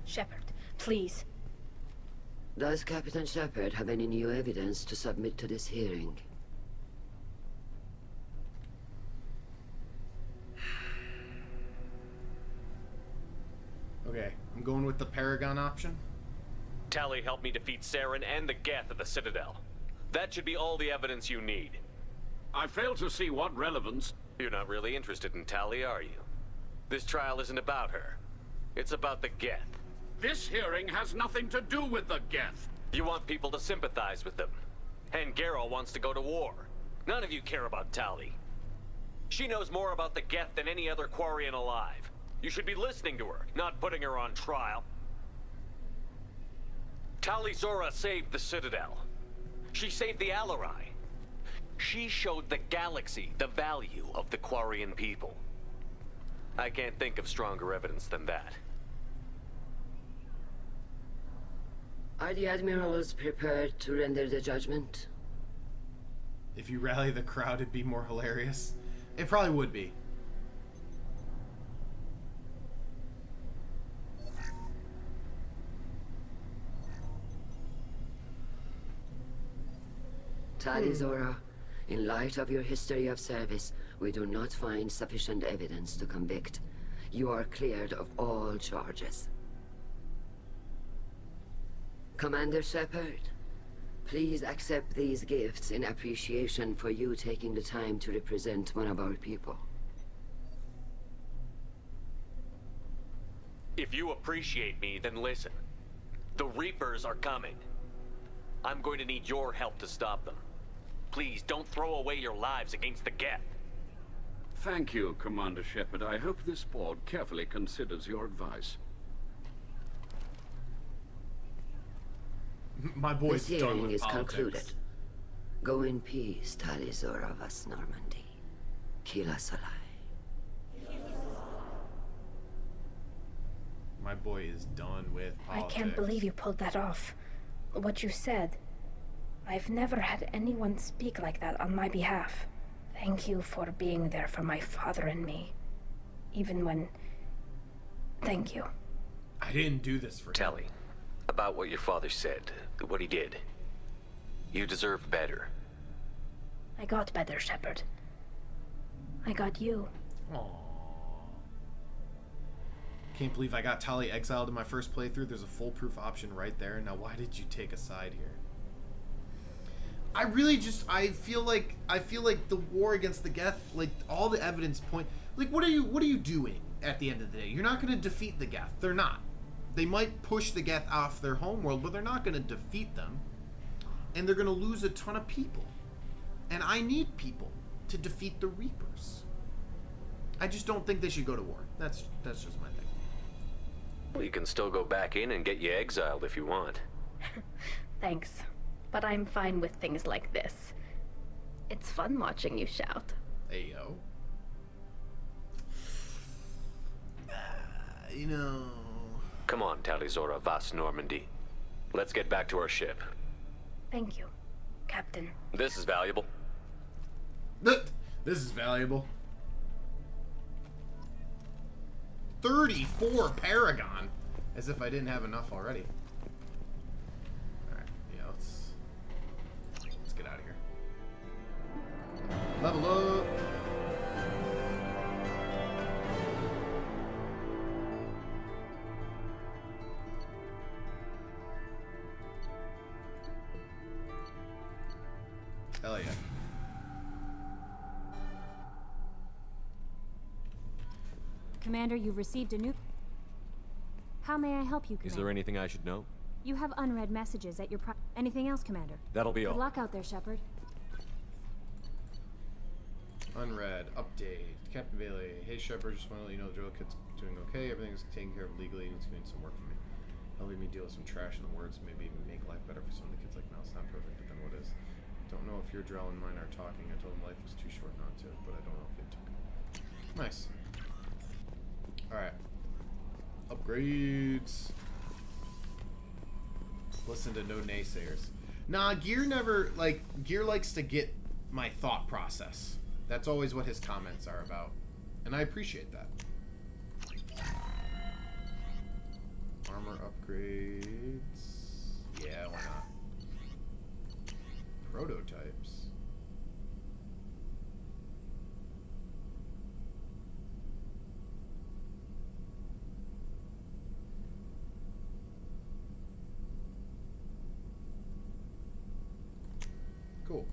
Shepard, please. Does Captain Shepard have any new evidence to submit to this hearing? Okay, I'm going with the Paragon option. Tali helped me defeat Saren and the Geth at the Citadel. That should be all the evidence you need. I fail to see what relevance... You're not really interested in Tali, are you? This trial isn't about her. It's about the Geth. This hearing has nothing to do with the Geth. You want people to sympathize with them. And Garrel wants to go to war. None of you care about Tali. She knows more about the Geth than any other Quarian alive. You should be listening to her, not putting her on trial. Tali Zora saved the Citadel. She saved the Alarai. She showed the galaxy the value of the Quarian people. I can't think of stronger evidence than that. Are the admirals prepared to render the judgment? If you rally the crowd, it'd be more hilarious. It probably would be. Tali Zora, in light of your history of service, we do not find sufficient evidence to convict. You are cleared of all charges. Commander Shepard, please accept these gifts in appreciation for you taking the time to represent one of our people. If you appreciate me, then listen. The Reapers are coming. I'm going to need your help to stop them. Please, don't throw away your lives against the Geth. Thank you, Commander Shepard. I hope this board carefully considers your advice. My boy's this done hearing with is politics. concluded. Go in peace, Tali Zora Vas Normandy. Kila Salai. My boy is done with politics. I can't believe you pulled that off. What you said. I've never had anyone speak like that on my behalf. Thank you for being there for my father and me. Even when... Thank you. I didn't do this for Tali, about what your father said, what he did. You deserve better. I got better, Shepard. I got you. Aww. Can't believe I got Tali exiled in my first playthrough. There's a foolproof option right there. Now, why did you take a side here? I really just, I feel like the war against the Geth, like all the evidence point, like what are you doing at the end of the day? You're not going to defeat the Geth. They're not. They might push the Geth off their homeworld, but they're not going to defeat them. And they're going to lose a ton of people. And I need people to defeat the Reapers. I just don't think they should go to war. That's just my thing. Well, you can still go back in and get you exiled if you want. Thanks. But I'm fine with things like this. It's fun watching you shout. Hey, yo. You know... Come on, Tali'Zorah Vas Normandy. Let's get back to our ship. Thank you, Captain. This is valuable. This is valuable. 34 Paragon. As if I didn't have enough already. Alright, yeah, let's get out of here. Level up. Hell yeah. Commander, you've received a new... How may I help you, Commander? Is there anything I should know? You have unread messages at your Anything else, Commander? That'll be all. Good luck out there, Shepard. Unread. Update. Captain Bailey. Hey, Shepard. Just want to let you know the drill kit's doing okay. Everything's taken care of legally and it's doing some work for me. Helping me deal with some trash in the words. Maybe even make life better for some of the kids like Mel. It's not perfect, but then what is? Don't know if your Drell and mine are talking. I told them life was too short not to, but I don't know if they took it. Nice. Alright. Upgrades. Listen to no naysayers. Nah, Gear never, Gear likes to get my thought process. That's always what his comments are about. And I appreciate that. Armor upgrades. Yeah, why not? Prototypes. Cool.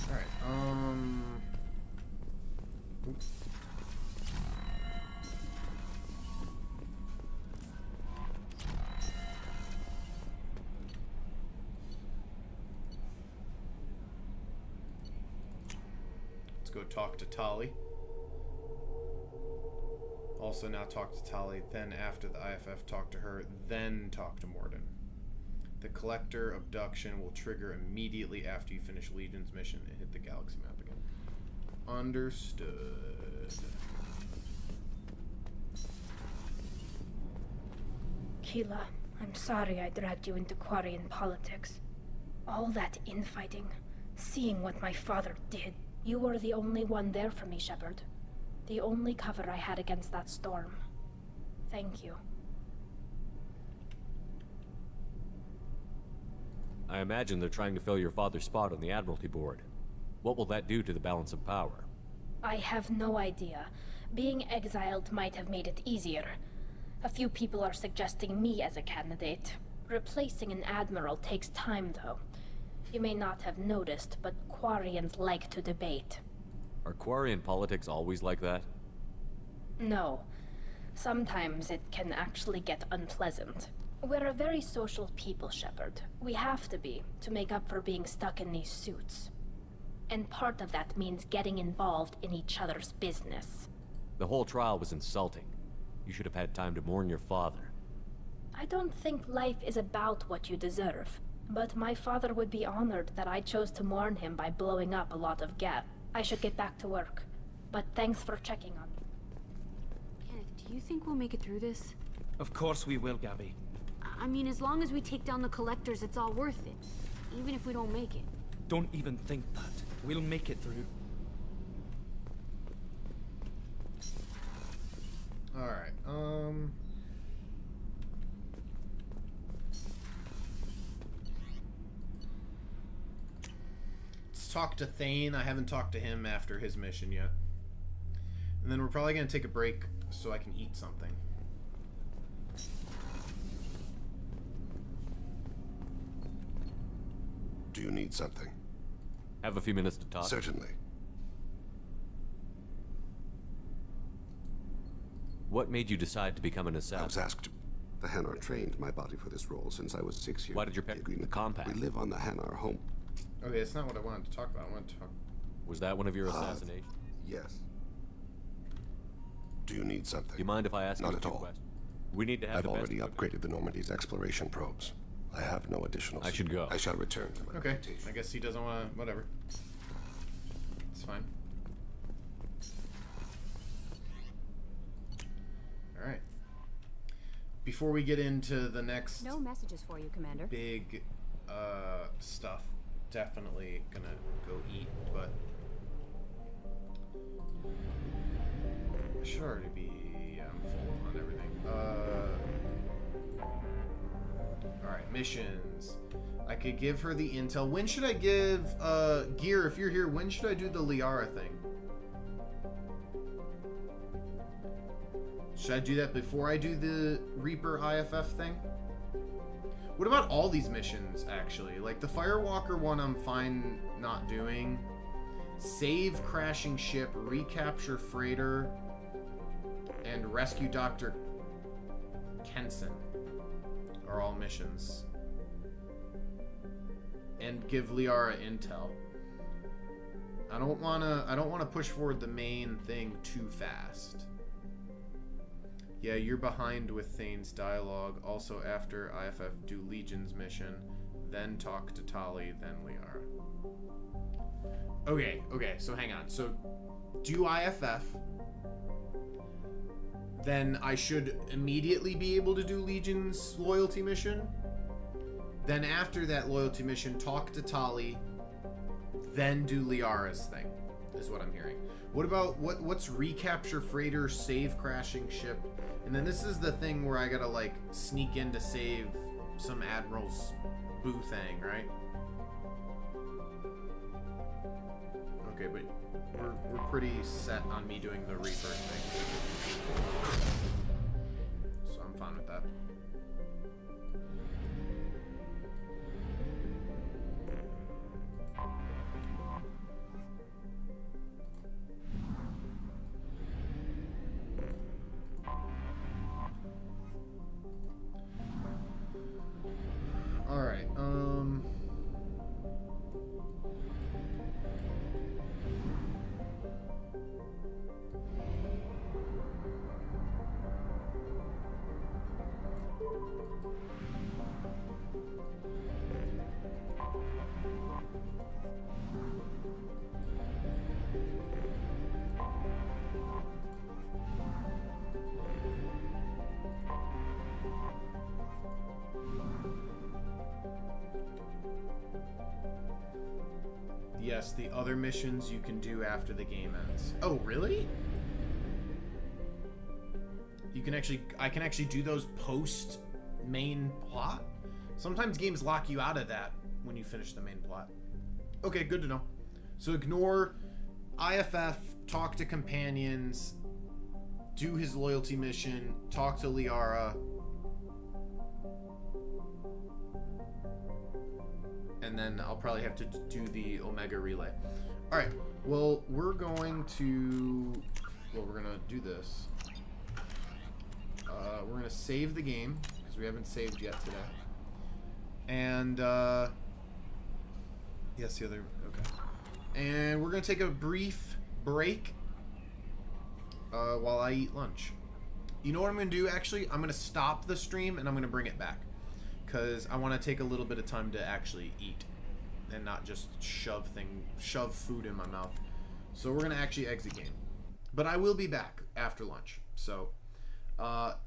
Alright, oops. Let's go talk to Tali. Also now talk to Tali, then after the IFF talk to her, then talk to Mordin. The Collector abduction will trigger immediately after you finish Legion's mission and hit the galaxy map again. Understood. Keela, I'm sorry I dragged you into Quarian politics. All that infighting, seeing what my father did. You were the only one there for me, Shepard. The only cover I had against that storm. Thank you. I imagine they're trying to fill your father's spot on the Admiralty Board. What will that do to the balance of power? I have no idea. Being exiled might have made it easier. A few people are suggesting me as a candidate. Replacing an admiral takes time, though. You may not have noticed, but Quarians like to debate. Are Quarian politics always like that? No. Sometimes it can actually get unpleasant. We're a very social people, Shepard. We have to be, to make up for being stuck in these suits. And part of that means getting involved in each other's business. The whole trial was insulting. You should have had time to mourn your father. I don't think life is about what you deserve. But my father would be honored that I chose to mourn him by blowing up a lot of Geth. I should get back to work. But thanks for checking on me. Kenneth, do you think we'll make it through this? Of course we will, Gabby. I mean, as long as we take down the Collectors, it's all worth it. Even if we don't make it. Don't even think that. We'll make it through. Alright, talk to Thane. I haven't talked to him after his mission yet. And then we're probably going to take a break so I can eat something. Do you need something? Have a few minutes to talk? Certainly. What made you decide to become an assassin? I was asked. The Hanar trained my body for this role since I was 6 years. Why did your parents agree the compact? We live on the Hanar home. Okay, it's not what I wanted to talk about. I wanted to talk... Was that one of your assassinations? Yes. Do you need something? Do you mind if I ask you Not a at few all. questions? We need to have I've the best already equipment. upgraded the Normandy's exploration probes. I have no additional... I should go. I shall return to my Okay, meditation. I guess he doesn't want to... Whatever. It's fine. Alright. Before we get into the next... No messages for you, Commander. Big stuff. Definitely gonna go eat, but... I should already be... Yeah, I'm full on everything. Alright, missions. I could give her the intel. When should I give... Gear, if you're here, when should I do the Liara thing? Should I do that before I do the Reaper IFF thing? What about all these missions, actually? Like, the Firewalker one I'm fine not doing. Save crashing ship, recapture freighter, and rescue Dr. Kenson are all missions. And give Liara intel. I don't wanna push forward the main thing too fast. Yeah, you're behind with Thane's dialogue. Also, after IFF, do Legion's mission, then talk to Tali, then Liara. Okay, so hang on. So, do IFF, then I should immediately be able to do Legion's loyalty mission. Then after that loyalty mission, talk to Tali, then do Liara's thing, is what I'm hearing. What about, what's recapture freighter, save crashing ship? And then this is the thing where I gotta, like, sneak in to save some Admiral's boo thing, right? Okay, but we're pretty set on me doing the Reaper thing. So I'm fine with that. Alright, yes, the other missions you can do after the game ends. Oh, really? You can actually, I can actually do those post main plot? Sometimes games lock you out of that when you finish the main plot. Okay, good to know. So ignore IFF, talk to companions, do his loyalty mission, talk to Liara, and then I'll probably have to do the Omega Relay. Alright, well, we're going to do this. We're going to save the game, because we haven't saved yet today. And, yes, the other, okay. And we're going to take a brief break while I eat lunch. You know what I'm going to do, actually? I'm going to stop the stream, and I'm going to bring it back. Because I want to take a little bit of time to actually eat and not just shove food in my mouth. So we're going to actually exit game. But I will be back after lunch. So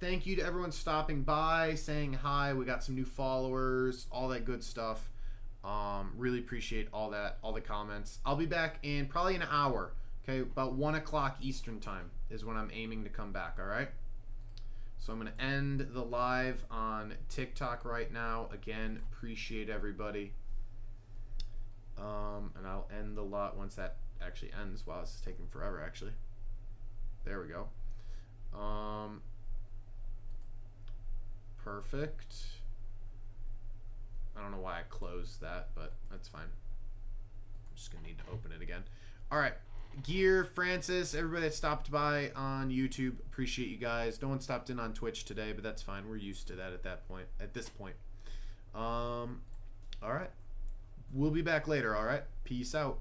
thank you to everyone stopping by, saying hi. We got some new followers, all that good stuff. Really appreciate all that, all the comments. I'll be back in probably an hour. Okay, about 1 o'clock Eastern time is when I'm aiming to come back, all right? So I'm going to end the live on TikTok right now. Again, appreciate everybody. And I'll end the lot once that actually ends. Wow, this is taking forever, actually. There we go. Perfect. I don't know why I closed that, but that's fine. I'm just gonna need to open it again. All right, Gear, Francis, everybody that stopped by on YouTube, appreciate you guys. No one stopped in on Twitch today, but that's fine. We're used to that at this point. All right, we'll be back later. All right, peace out.